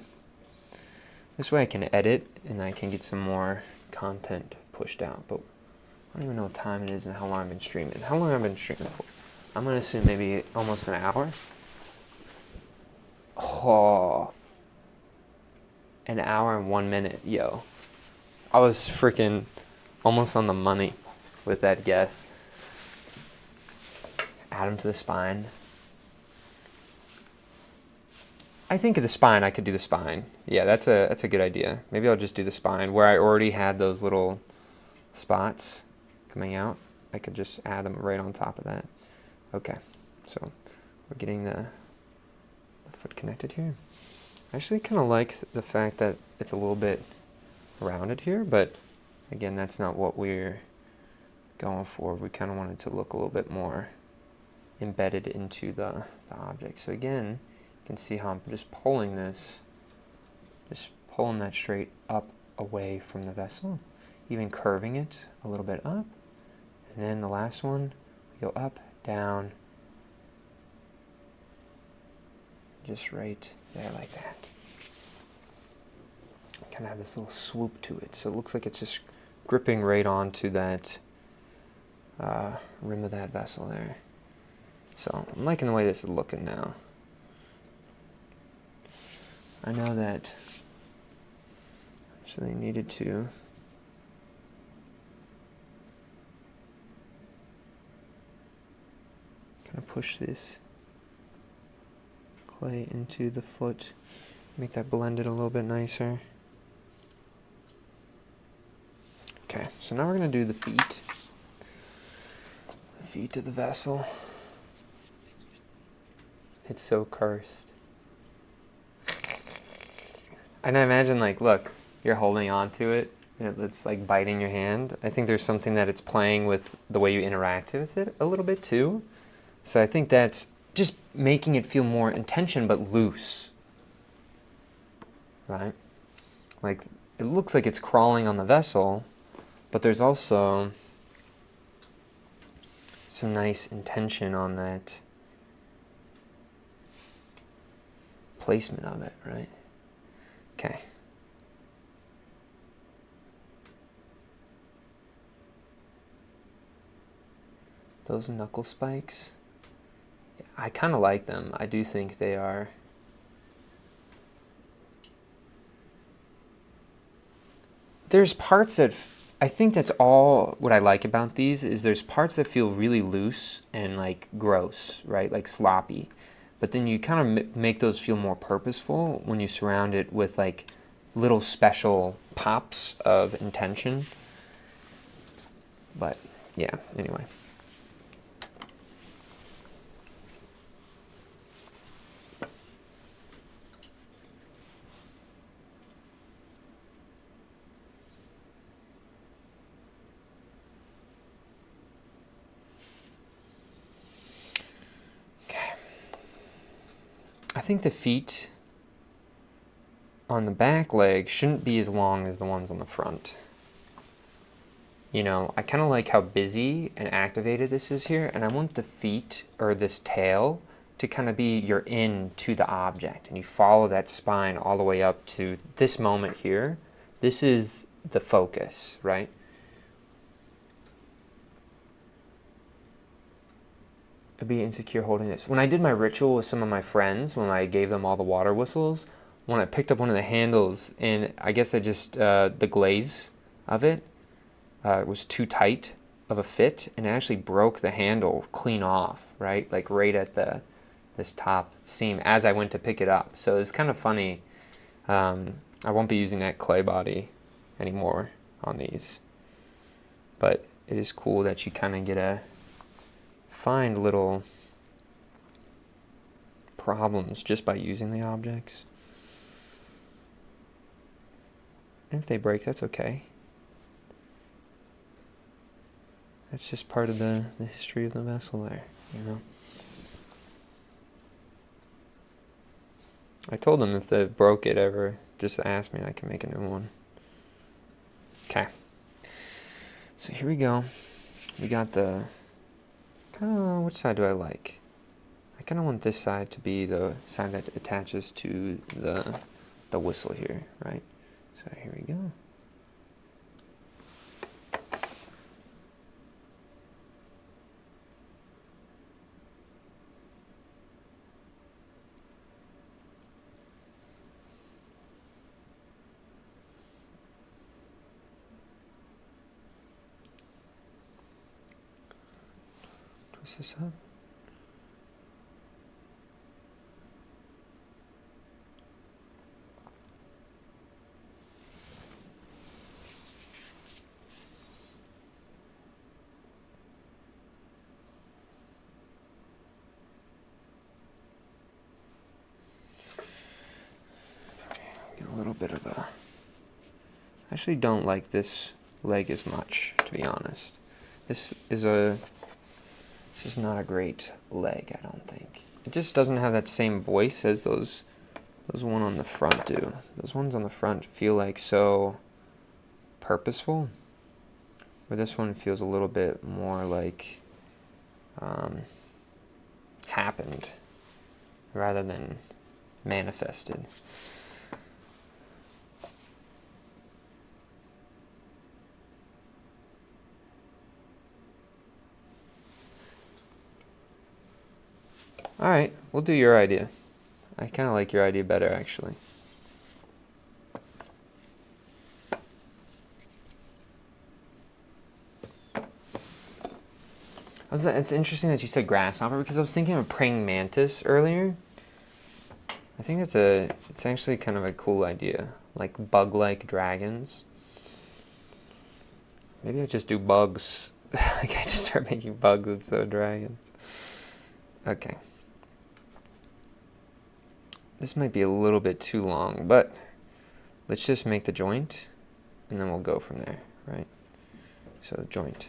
This way I can edit, and I can get some more content pushed out. But I don't even know what time it is and how long I've been streaming. How long have I been streaming for? I'm going to assume maybe almost an hour. Oh, an hour and 1 minute. Yo, I was freaking almost on the money with that guess. Add them to the spine. I think of the spine, I could do the spine. Yeah, that's a good idea. Maybe I'll just do the spine where I already had those little spots coming out. I could just add them right on top of that. Okay, so we're getting the foot connected here. I actually kind of like the fact that it's a little bit rounded here, but again, that's not what we're going for. We kind of want it to look a little bit more embedded into the object. So again, you can see how I'm just pulling this, just pulling that straight up away from the vessel, even curving it a little bit up. And then the last one, we go up, down, just right there like that. Kind of have this little swoop to it, so it looks like it's just gripping right onto that rim of that vessel there. So I'm liking the way this is looking now. I know that actually needed to kind of push this clay into the foot, make that blended a little bit nicer. Okay, so now we're going to do the feet. The feet of the vessel. It's so cursed. And I imagine, like, look, you're holding on to it. It's like biting your hand. I think there's something that it's playing with the way you interact with it a little bit too. So I think that's just making it feel more in tension but loose. Right? Like, it looks like it's crawling on the vessel, but there's also some nice intention on that placement of it, right? Okay. Those knuckle spikes, I kind of like them. I do think they are. There's parts that I think that's all what I like about these is there's parts that feel really loose and like gross, right? Like sloppy. But then you kind of make those feel more purposeful when you surround it with like little special pops of intention. But yeah, anyway. I think the feet on the back leg shouldn't be as long as the ones on the front. You know, I kind of like how busy and activated this is here, and I want the feet, or this tail, to kind of be your in to the object, and you follow that spine all the way up to this moment here. This is the focus, right? I'd be insecure holding this. When I did my ritual with some of my friends, when I gave them all the water whistles, when I picked up one of the handles, and I guess I just, the glaze of it was too tight, of a fit, and it actually broke the handle clean off, right? Like right at this top seam as I went to pick it up. So it's kind of funny. I won't be using that clay body anymore on these, but it is cool that you kind of get to find little problems just by using the objects. And if they break, that's okay. That's just part of the history of the vessel there, you know. I told them if they broke it ever, just ask me and I can make a new one. Okay. So here we go. We got the, which side do I like? I kind of want this side to be the side that attaches to the whistle here, right? So here we go. Twist this up. Get a little bit of a... I actually don't like this leg as much, to be honest. This is not a great leg, I don't think. It just doesn't have that same voice as those one on the front do. Those ones on the front feel like so purposeful, where this one feels a little bit more like happened rather than manifested. Alright, we'll do your idea. I kind of like your idea better, actually. It's interesting that you said grasshopper, because I was thinking of praying mantis earlier. I think it's actually kind of a cool idea. Like bug-like dragons. Maybe I just do bugs. Like I just start making bugs instead of dragons. Okay. This might be a little bit too long, but let's just make the joint, and then we'll go from there, right? So the joint.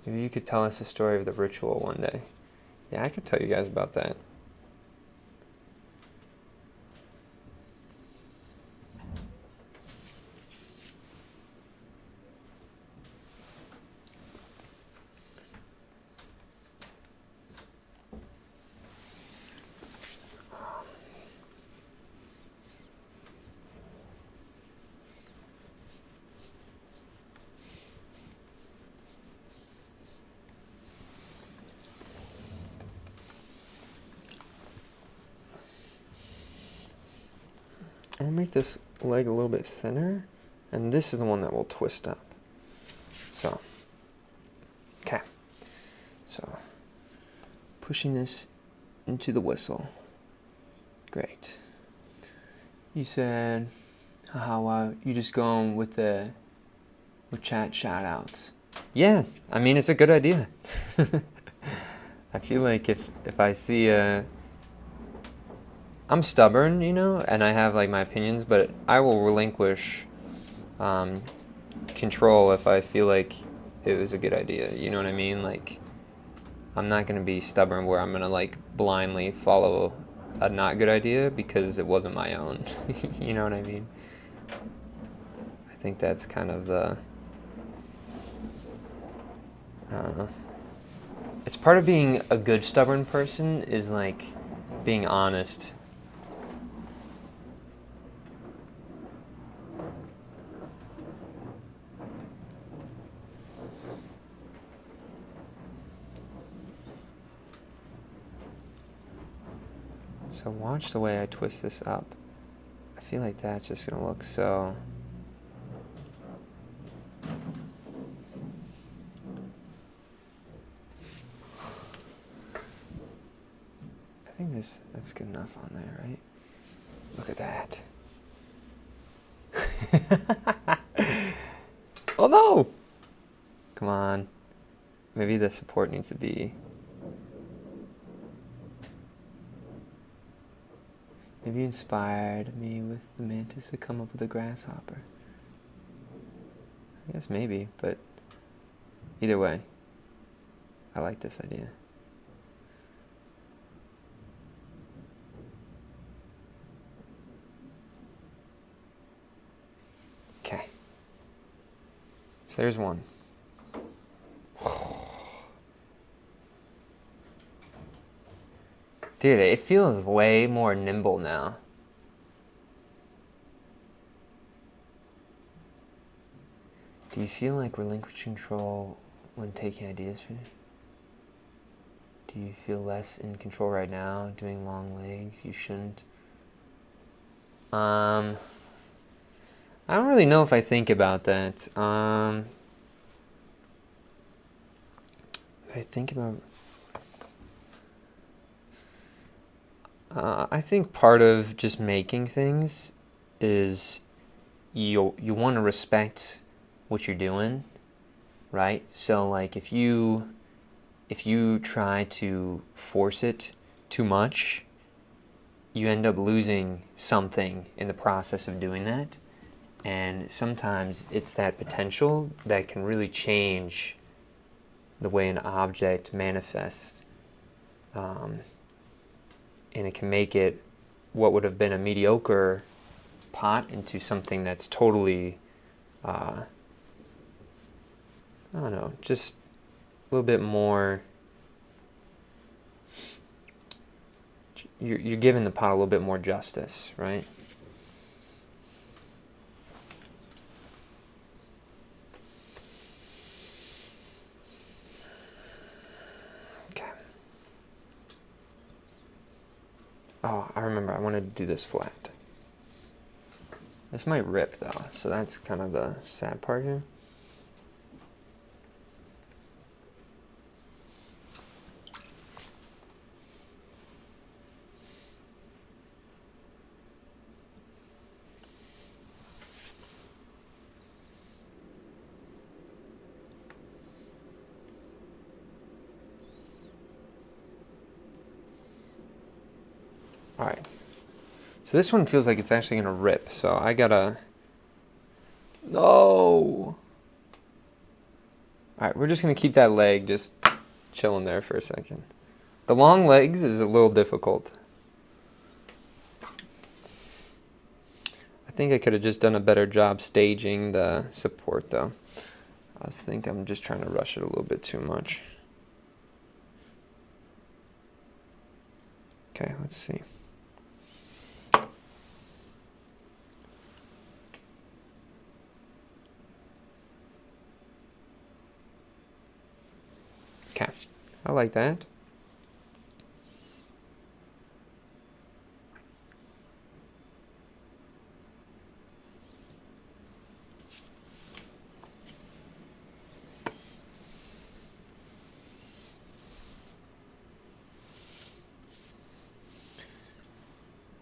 Maybe you could tell us the story of the ritual one day. Yeah, I could tell you guys about that. I'm gonna make this leg a little bit thinner, and this is the one that will twist up. So, okay. So, pushing this into the whistle. Great. You said how you just going with chat shout outs. Yeah, I mean it's a good idea. I feel like if I see I'm stubborn, you know, and I have like my opinions, but I will relinquish control if I feel like it was a good idea. You know what I mean? Like, I'm not gonna be stubborn where I'm gonna like blindly follow a not good idea because it wasn't my own. You know what I mean? I think that's kind of the, I don't know. It's part of being a good stubborn person is like being honest. So watch the way I twist this up. I feel like that's just gonna look so... I think that's good enough on there, right? Look at that. Oh no! Come on. Maybe the support needs to be... Maybe you inspired me with the mantis to come up with a grasshopper. I guess maybe, but either way, I like this idea. Okay. So there's one. Dude, it feels way more nimble now. Do you feel like relinquishing control when taking ideas from you? Do you feel less in control right now, doing long legs? You shouldn't. I don't really know if I think about that. I think about... I think part of just making things is you want to respect what you're doing, right? So like if you try to force it too much, you end up losing something in the process of doing that. And sometimes it's that potential that can really change the way an object manifests. And it can make it what would have been a mediocre pot into something that's totally, I don't know, just a little bit more... You're giving the pot a little bit more justice, right? Okay. Oh, I remember, I wanted to do this flat. This might rip though, so that's kind of the sad part here. All right, so this one feels like it's actually gonna rip, so I gotta... No! All right, we're just gonna keep that leg just chilling there for a second. The long legs is a little difficult. I think I could have just done a better job staging the support though. I think I'm just trying to rush it a little bit too much. Okay, let's see. Okay, I like that.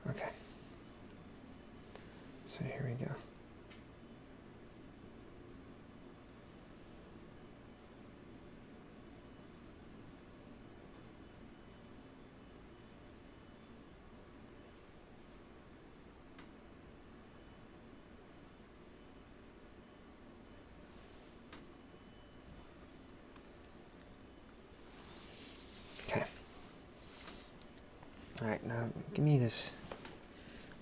Okay. So here we go. Okay. All right, now give me this.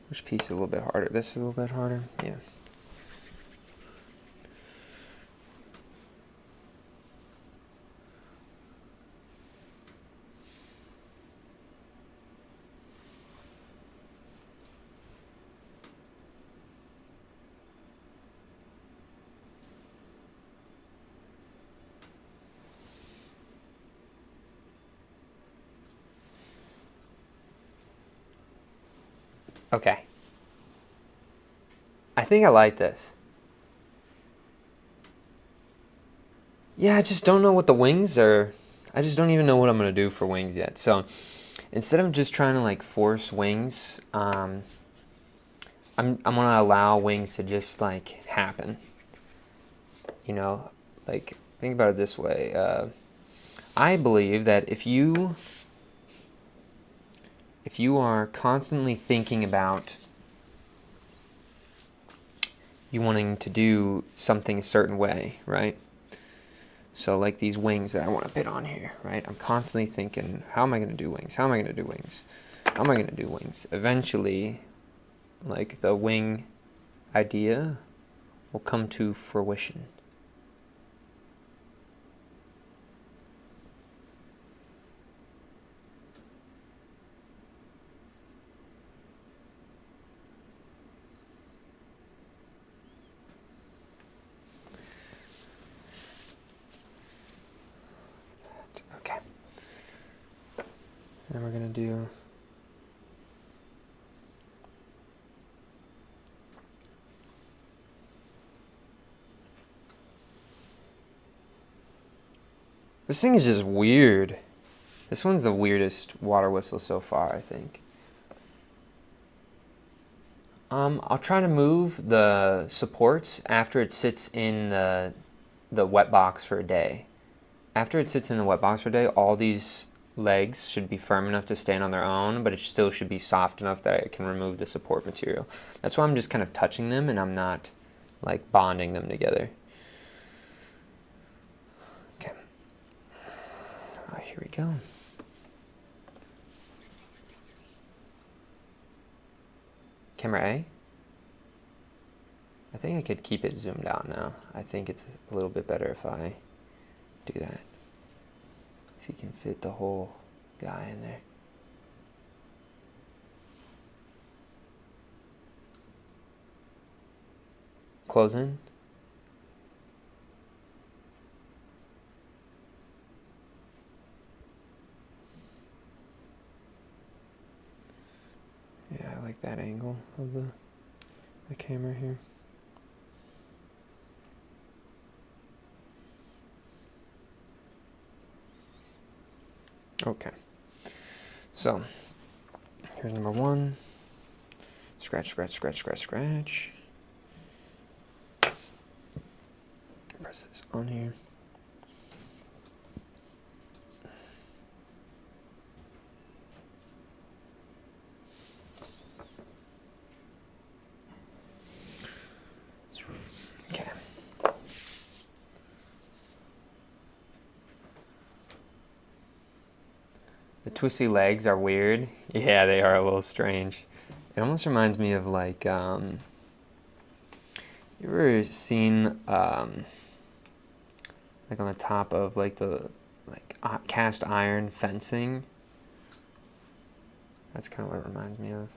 Which piece is a little bit harder? This is a little bit harder? Yeah. Okay. I think I like this. Yeah, I just don't know what the wings are. I just don't even know what I'm gonna do for wings yet. So instead of just trying to like force wings, I'm gonna allow wings to just like happen. You know, like think about it this way. I believe that if you are constantly thinking about you wanting to do something a certain way, right? So like these wings that I want to put on here, right? I'm constantly thinking, how am I going to do wings? How am I going to do wings? How am I going to do wings? Eventually, like the wing idea will come to fruition. Okay. Then we're going to do this thing is just weird. This one's the weirdest water whistle so far, I think. I'll try to move the supports after it sits in the wet box for a day. After it sits in the wet box for a day, all these legs should be firm enough to stand on their own, but it still should be soft enough that I can remove the support material. That's why I'm just kind of touching them and I'm not like bonding them together. Okay. Here we go. Camera A. I think I could keep it zoomed out now. I think it's a little bit better if I do that. So you can fit the whole guy in there. Close in. Yeah, I like that angle of the camera here. Okay. So, here's number one. Scratch, scratch, scratch, scratch, scratch. Press this on here. Okay. The twisty legs are weird. Yeah, they are a little strange. It almost reminds me of like, you ever seen like on the top of like the cast iron fencing? That's kind of what it reminds me of.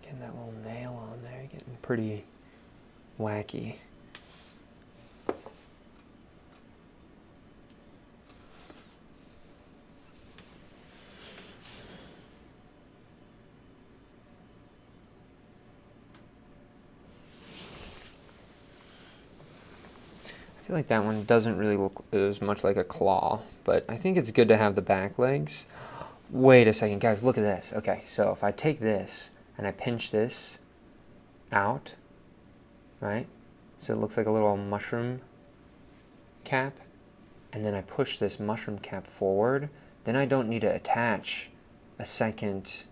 Getting that little nail on there, getting pretty wacky. I feel like that one doesn't really look as much like a claw, but I think it's good to have the back legs. Wait a second, guys, look at this. Okay, so if I take this and I pinch this out, right? So it looks like a little mushroom cap, and then I push this mushroom cap forward, then I don't need to attach a second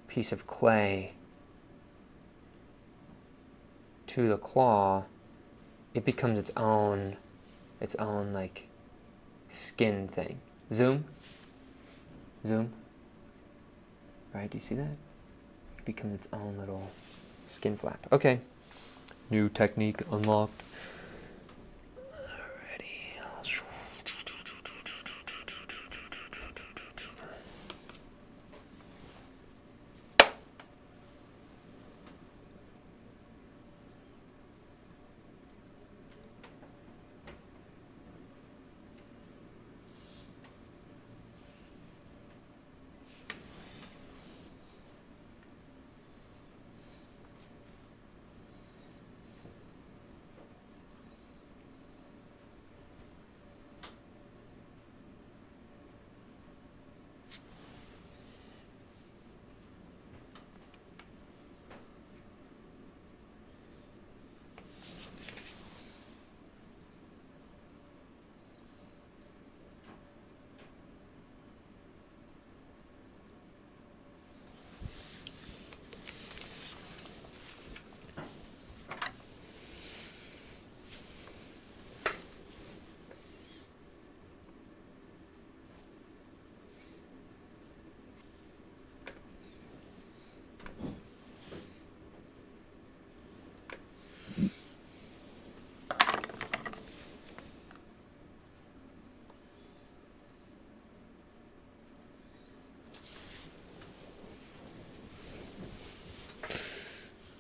piece of clay to the claw. It becomes its own like skin thing. Zoom. Right, do you see that? It becomes its own little skin flap. Okay, New technique unlocked. Alrighty.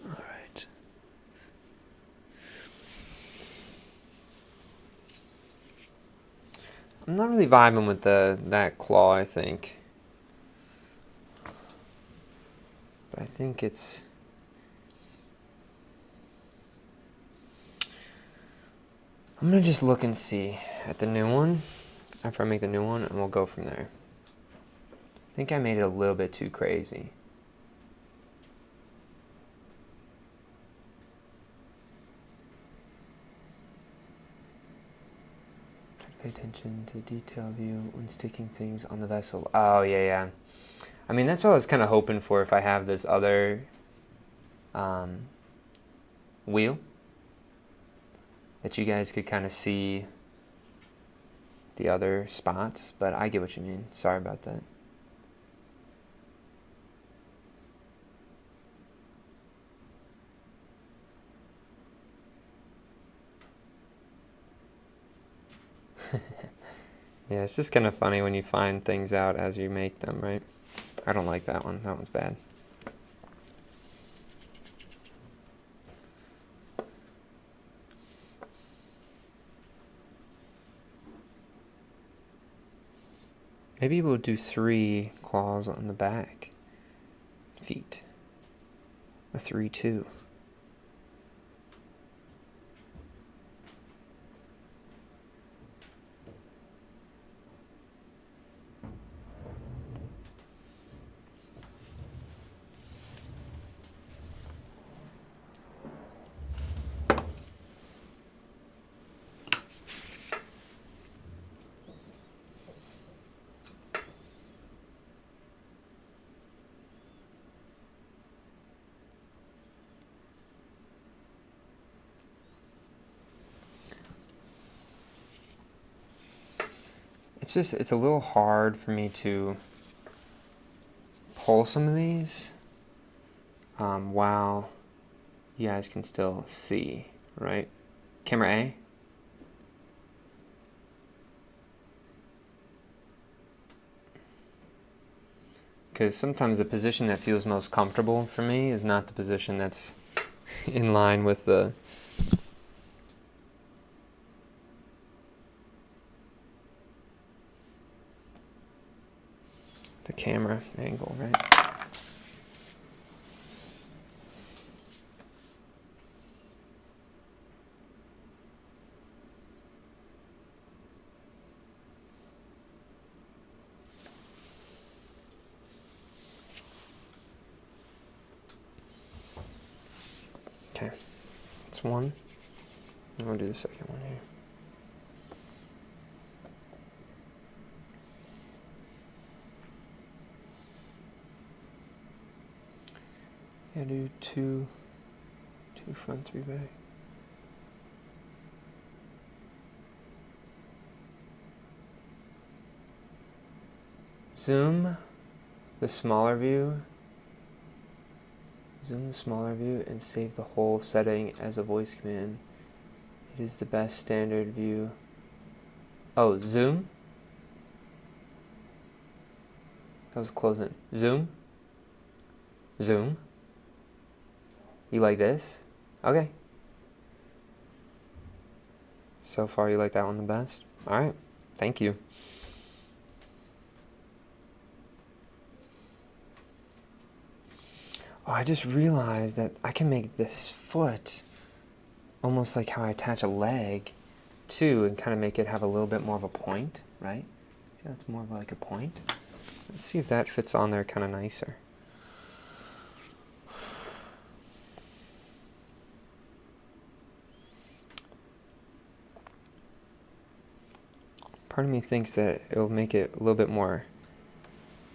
Alright. I'm not really vibing with that claw, I think. But I think it's... I'm gonna just look and see at the new one after I make the new one, and we'll go from there. I think I made it a little bit too crazy. Pay attention to the detail view when sticking things on the vessel. Oh, yeah. I mean, that's what I was kind of hoping for if I have this other wheel. That you guys could kind of see the other spots. But I get what you mean. Sorry about that. Yeah, it's just kind of funny when you find things out as you make them, right? I don't like that one. That one's bad. Maybe we'll do 3 claws on the back. Feet. A 3-2. It's a little hard for me to pull some of these while you guys can still see, right? Camera A. Because sometimes the position that feels most comfortable for me is not the position that's in line with the camera angle, right? Okay, that's one. I'm gonna do the second one here. Yeah, do two front, 3 back. Zoom the smaller view Zoom the smaller view and save the whole setting as a voice command. It is the best standard view. Oh, zoom? That was closing. Zoom? Zoom? You like this? Okay. So far you like that one the best? Alright, thank you. Oh, I just realized that I can make this foot almost like how I attach a leg too, and kind of make it have a little bit more of a point, right? See, that's more of like a point. Let's see if that fits on there kind of nicer. Part of me thinks that it'll make it a little bit more.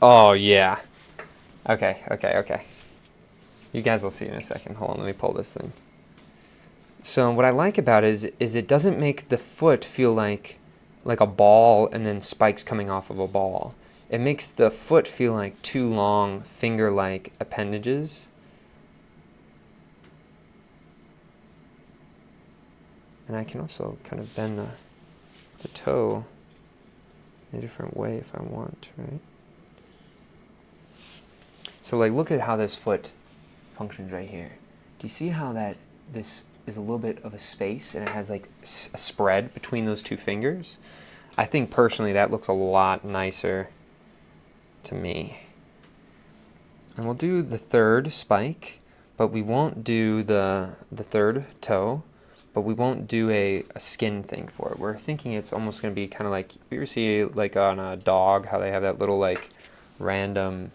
Oh yeah. Okay. You guys will see in a second. Hold on, let me pull this thing. So what I like about it is it doesn't make the foot feel like a ball and then spikes coming off of a ball. It makes the foot feel like two long finger-like appendages. And I can also kind of bend the toe in a different way if I want, right? So like, look at how this foot functions right here. Do you see how that this is a little bit of a space and it has like a spread between those two fingers? I think personally that looks a lot nicer to me. And we'll do the third spike, but we won't do the third toe, but we won't do a skin thing for it. We're thinking it's almost going to be kind of like, you ever see like on a dog how they have that little like random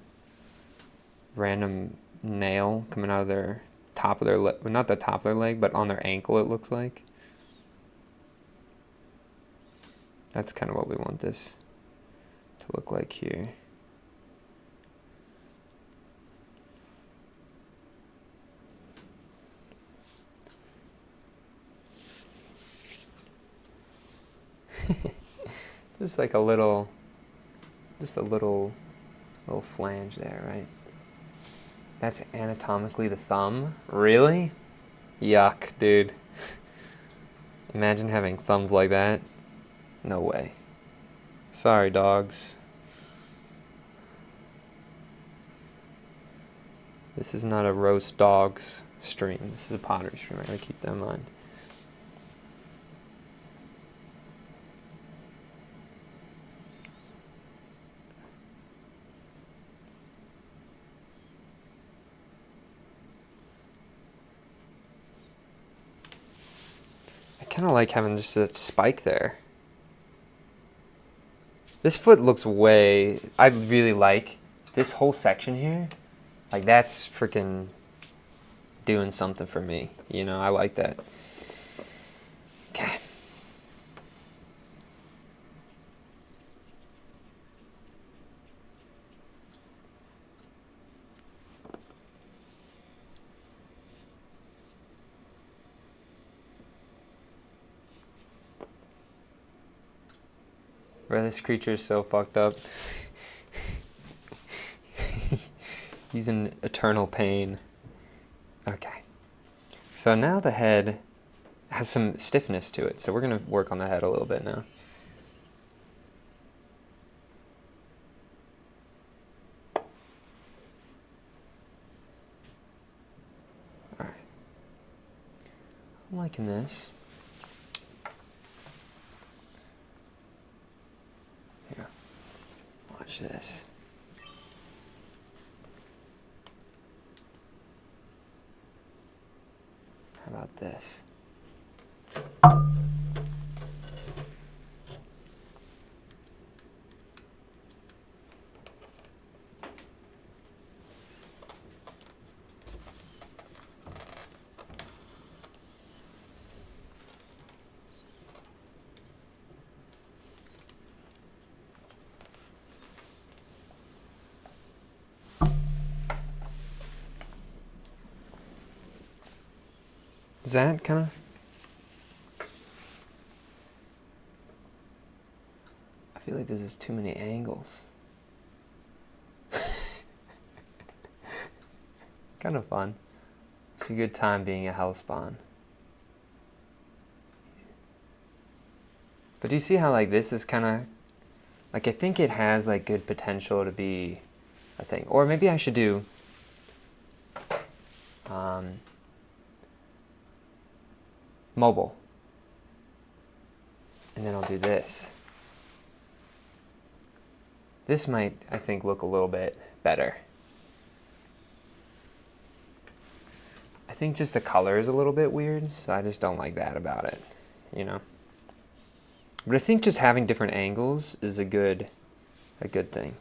nail coming out of their top of their leg, not the top of their leg, but on their ankle it looks like. That's kind of what we want this to look like here. Just like a little flange there, right? That's anatomically the thumb? Really? Yuck, dude. Imagine having thumbs like that. No way. Sorry, dogs. This is not a roast dogs stream. This is a pottery stream. I gotta keep that in mind. I kind of like having just a spike there. This foot looks way... I really like this whole section here. Like, that's freaking doing something for me. You know, I like that. Okay. Bro, this creature is so fucked up. He's in eternal pain. Okay. So now the head has some stiffness to it. So we're going to work on the head a little bit now. All right. I'm liking this. Here. Watch this. How about this? Is that kind of... I feel like this is too many angles. kind of fun. It's a good time being a hellspawn. But do you see how like this is kind of like, I think it has like good potential to be a thing. Or maybe I should do mobile. And then I'll do this. This might, I think, look a little bit better. I think just the color is a little bit weird, so I just don't like that about it, you know? But I think just having different angles is a good thing.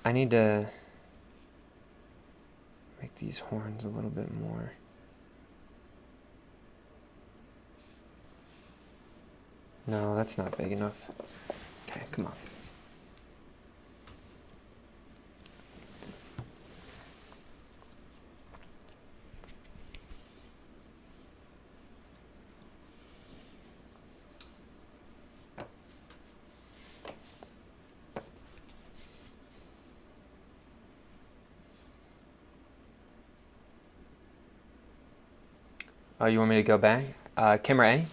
I need to make these horns a little bit more. No, that's not big enough. Okay, come on. Oh, you want me to go back? Camera A?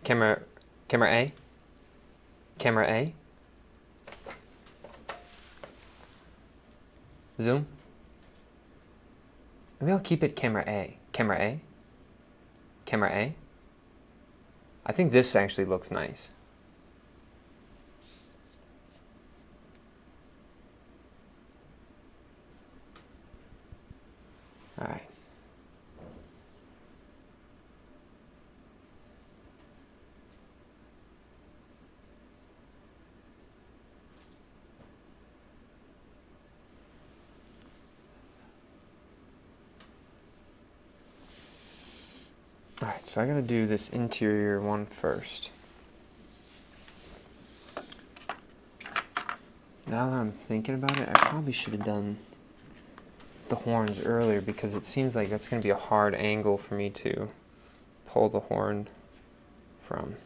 Camera A? Camera A? Zoom? Maybe I'll keep it camera A. Camera A? Camera A? I think this actually looks nice. All right. Alright, so I gotta do this interior one first. Now that I'm thinking about it, I probably should have done the horns earlier because it seems like that's gonna be a hard angle for me to pull the horn from.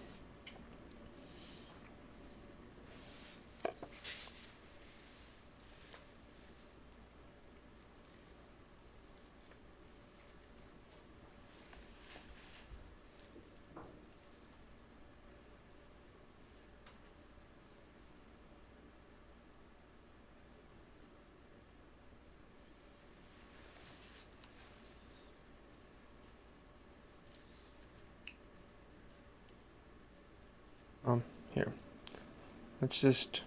Here. Let's just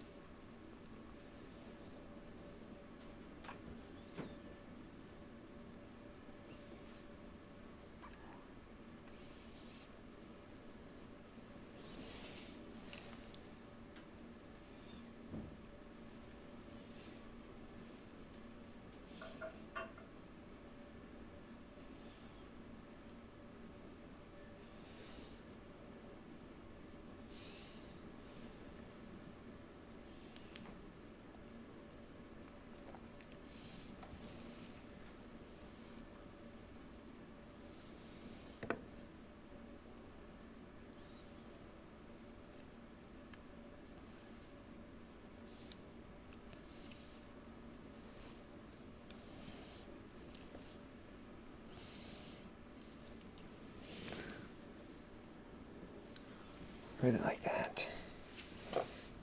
really like that.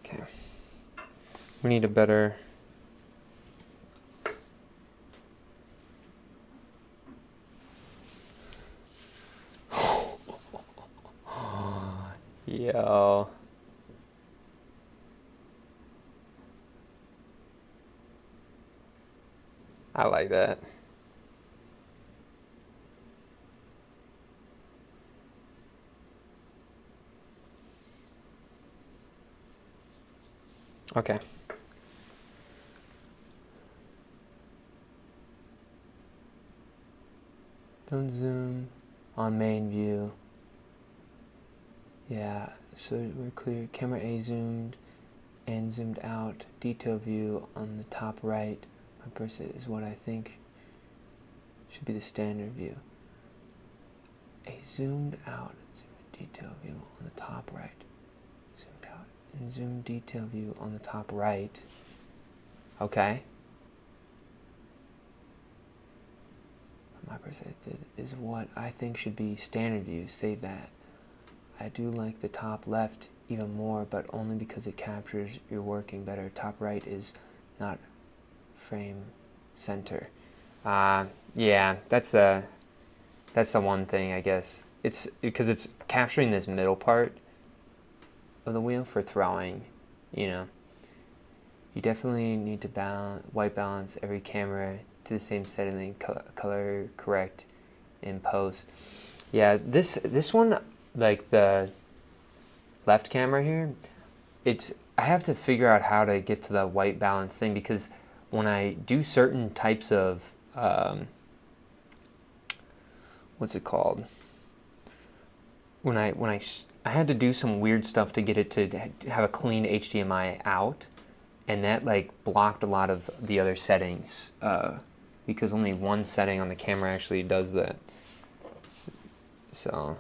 Okay. We need a better Yo. I like that. Okay. Don't zoom on main view. Yeah, so we're clear. Camera A zoomed and zoomed out. Detail view on the top right. My person is what I think should be the standard view. A zoomed out, zoom detail view on the top right. Zoomed out and zoom detail view on the top right. Okay. My perspective is what I think should be standard view. Save that. I do like the top left even more, but only because it captures your working better. Top right is not frame center. Yeah, that's the one thing, I guess. It's because it's capturing this middle part of the wheel for throwing, you know. You definitely need to white balance every camera to the same setting and color correct in post. Yeah, this one, like the left camera here, I have to figure out how to get to the white balance thing, because when I do certain types of what's it called? I had to do some weird stuff to get it to have a clean HDMI out, and that like blocked a lot of the other settings because only one setting on the camera actually does that. So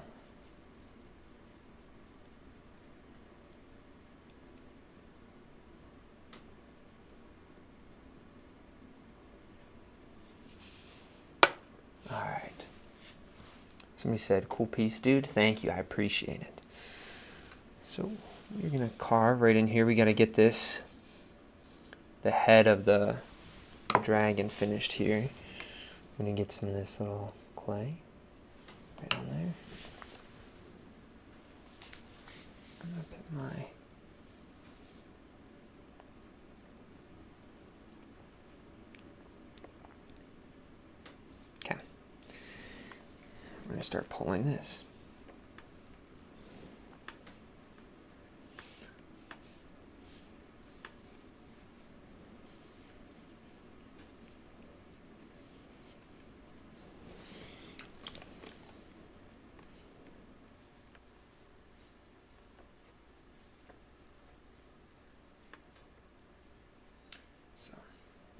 all right. Somebody said, "Cool piece, dude." Thank you. I appreciate it. So we're gonna carve right in here. We gotta get the head of the dragon finished here. I'm gonna get some of this little clay right on there. I'm gonna put my okay. I'm gonna start pulling this.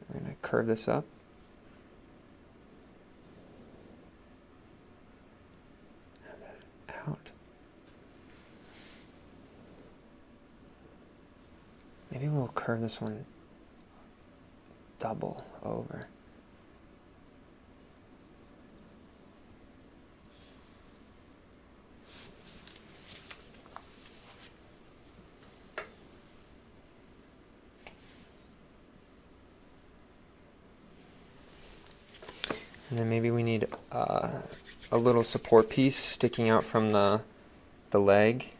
We're going to curve this up. Out. Maybe we'll curve this one double over. And then maybe we need a little support piece sticking out from the leg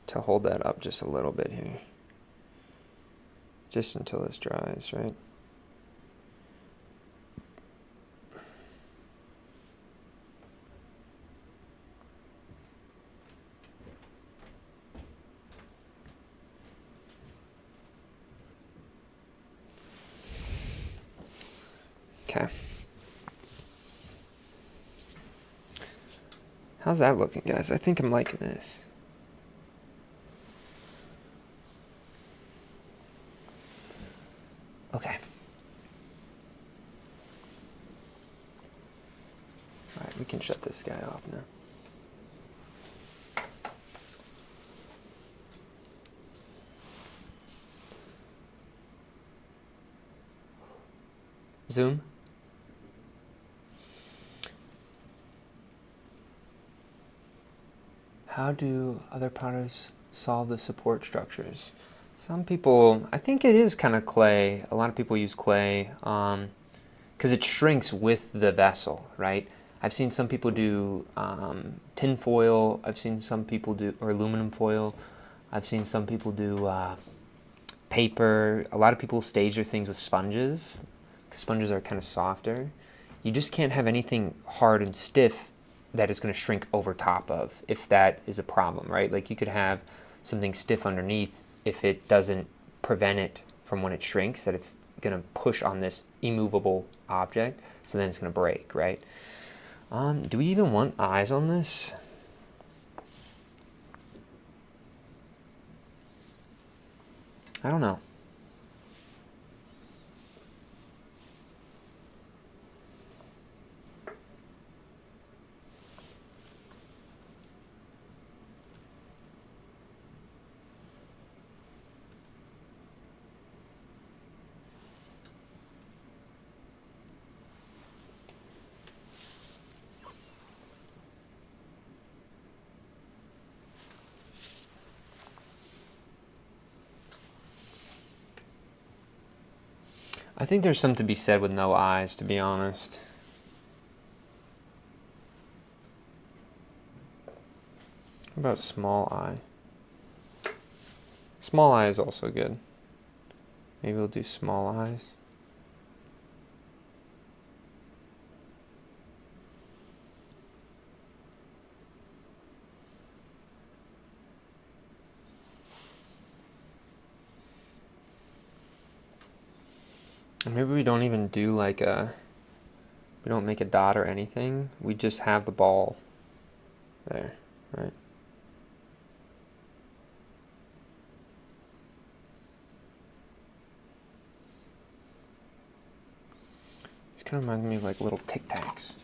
to hold that up just a little bit here. Just until this dries, right? Okay. How's that looking, guys? I think I'm liking this. Okay. All right, we can shut this guy off now. Zoom. How do other potters solve the support structures? Some people, I think it is kind of clay. A lot of people use clay because it shrinks with the vessel, right? I've seen some people do tin foil. I've seen some people do, or aluminum foil. I've seen some people do paper. A lot of people stage their things with sponges because sponges are kind of softer. You just can't have anything hard and stiff that is going to shrink over top of, if that is a problem, right? Like you could have something stiff underneath if it doesn't prevent it from when it shrinks, that it's going to push on this immovable object, so then it's going to break, right? Do we even want eyes on this? I don't know. I think there's something to be said with no eyes, to be honest. What about small eye? Small eye is also good. Maybe we'll do small eyes. And maybe we don't even do like we don't make a dot or anything. We just have the ball there, right? These kind of remind me of like little Tic Tacs.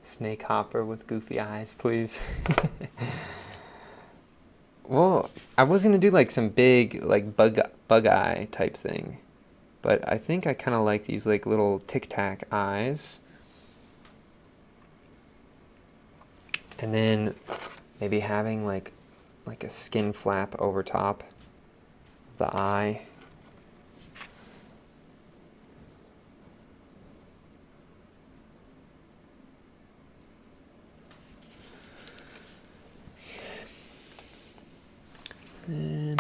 Snake hopper with goofy eyes, please. Well, I was gonna do like some big like bug eye type thing, but I think I kind of like these like little Tic Tac eyes, and then maybe having like a skin flap over top of the eye. Then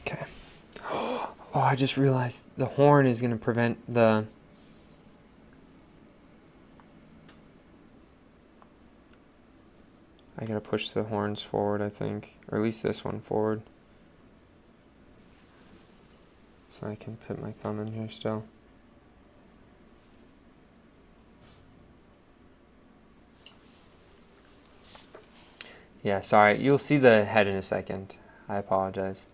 okay. Oh, I just realized the horn is going to prevent the... I gotta push the horns forward, I think. Or at least this one forward. So I can put my thumb in here still. Yeah, sorry. You'll see the head in a second. I apologize.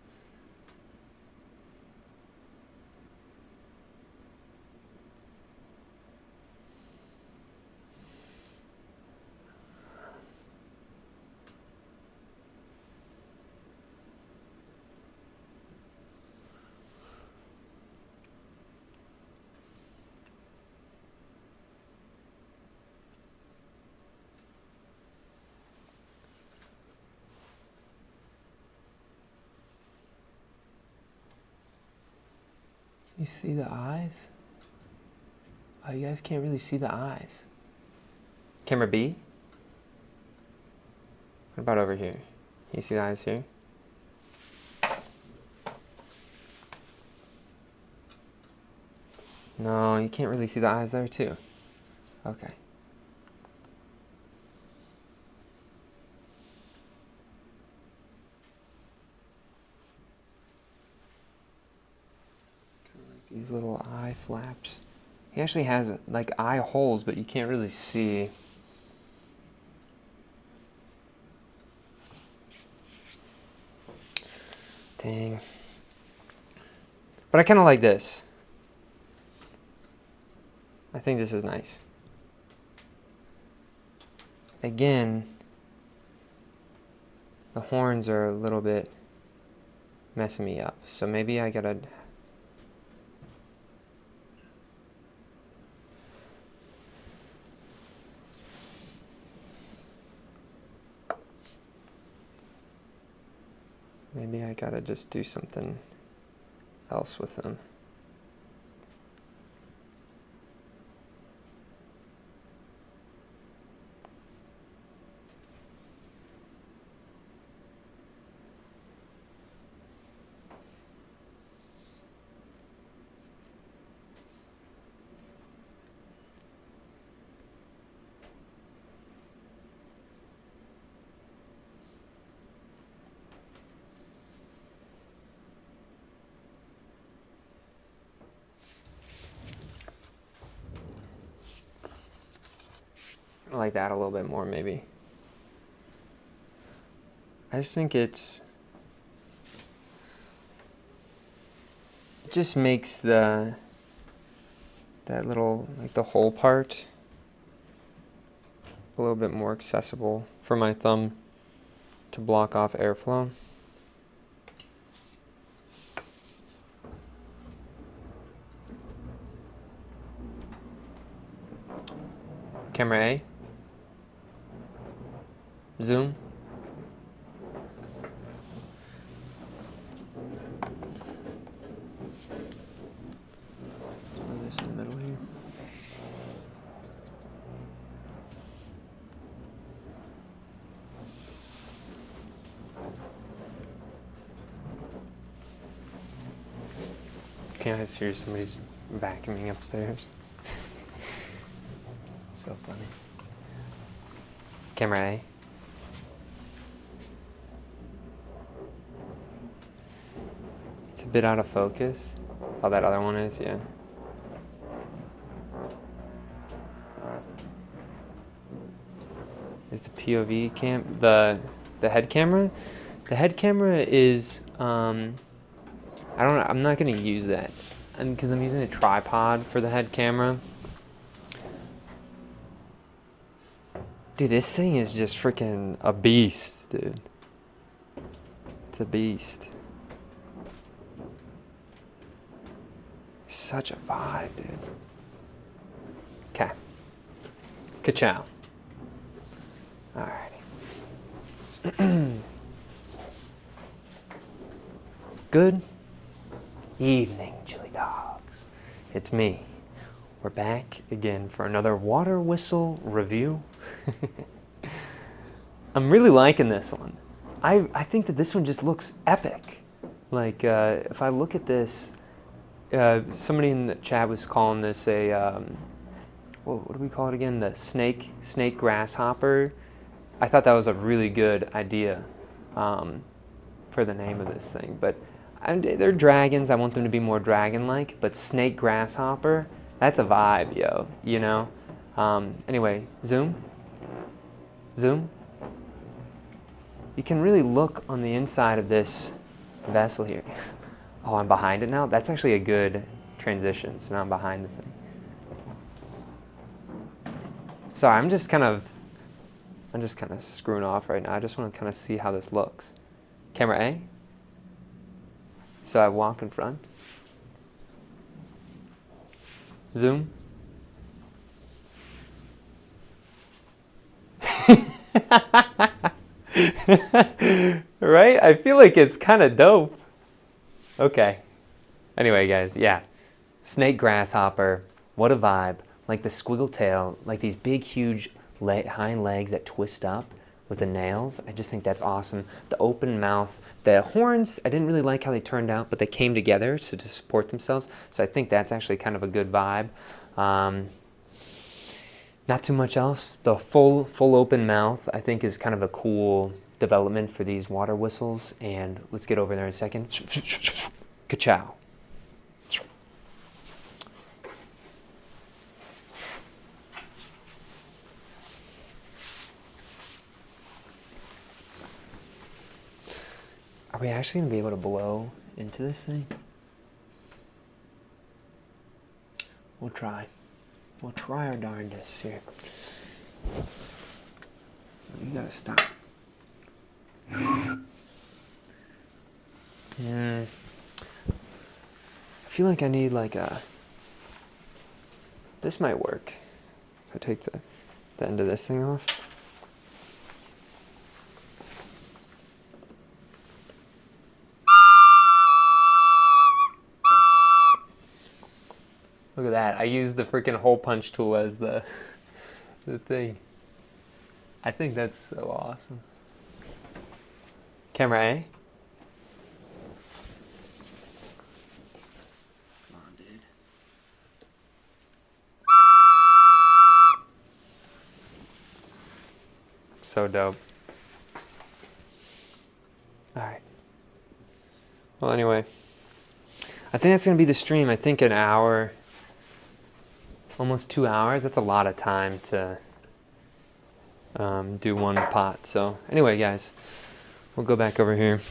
You see the eyes? Oh, you guys can't really see the eyes. Camera B? What about over here? You see the eyes here? No, you can't really see the eyes there too. Okay. These little eye flaps. He actually has like eye holes, but you can't really see. Dang. But I kind of like this. I think this is nice. Again, the horns are a little bit messing me up. So maybe I gotta... Maybe I gotta just do something else with them. I like that a little bit more, maybe. I just think it just makes that little, like the whole part a little bit more accessible for my thumb to block off airflow. Camera A. Zoom. Let's put this in the middle here. Can I hear somebody's vacuuming upstairs? So funny. Camera A. It's a bit out of focus. Oh, that other one is, yeah. Is the POV the head camera? The head camera is I'm not gonna use that, because I'm using a tripod for the head camera. Dude, this thing is just freaking a beast, dude. It's a beast. Such a vibe, dude. Okay. Ka-chow. Alrighty. Good evening, chili dogs. It's me. We're back again for another water whistle review. I'm really liking this one. I think that this one just looks epic. Like, if I look at this, somebody in the chat was calling this a, what do we call it again? The snake grasshopper. I thought that was a really good idea for the name of this thing. But they're dragons. I want them to be more dragon-like. But snake grasshopper, that's a vibe, yo. You know? Anyway, zoom. Zoom. You can really look on the inside of this vessel here. Oh, I'm behind it now? That's actually a good transition, so now I'm behind the thing. Sorry, I'm just kind of screwing off right now. I just want to kind of see how this looks. Camera A. So I walk in front. Zoom. Right? I feel like it's kind of dope. Okay. Anyway, guys, yeah. Snake grasshopper. What a vibe. Like the squiggle tail, like these big, huge hind legs that twist up with the nails. I just think that's awesome. The open mouth. The horns, I didn't really like how they turned out, but they came together to support themselves. So I think that's actually kind of a good vibe. Not too much else. The full open mouth, I think, is kind of a cool development for these water whistles. And let's get over there in a second. Ka-chow. Are we actually going to be able to blow into this thing? We'll try. We'll try our darndest here. You gotta stop. I feel like I need like a... This might work. If I take the end of this thing off. Look at that. I used the freaking hole punch tool as the thing. I think that's so awesome. Camera A. Come on, dude. So dope. Alright. Well, anyway. I think that's going to be the stream. I think an hour... Almost 2 hours. That's a lot of time to do one pot. So anyway, guys, we'll go back over here.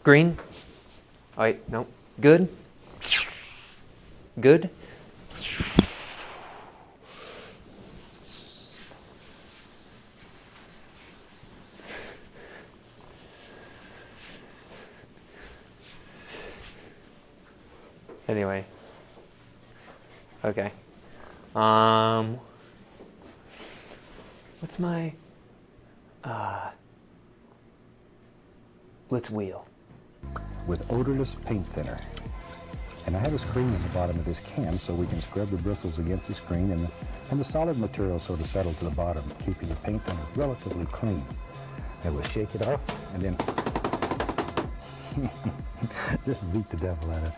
Green. Oh, wait, no. Good. Good. Anyway. Okay. What's my let's wheel. With odorless paint thinner. And I have a screen in the bottom of this can so we can scrub the bristles against the screen and the solid material sort of settle to the bottom, keeping the paint thinner relatively clean. And we'll shake it off and then just beat the devil out of it.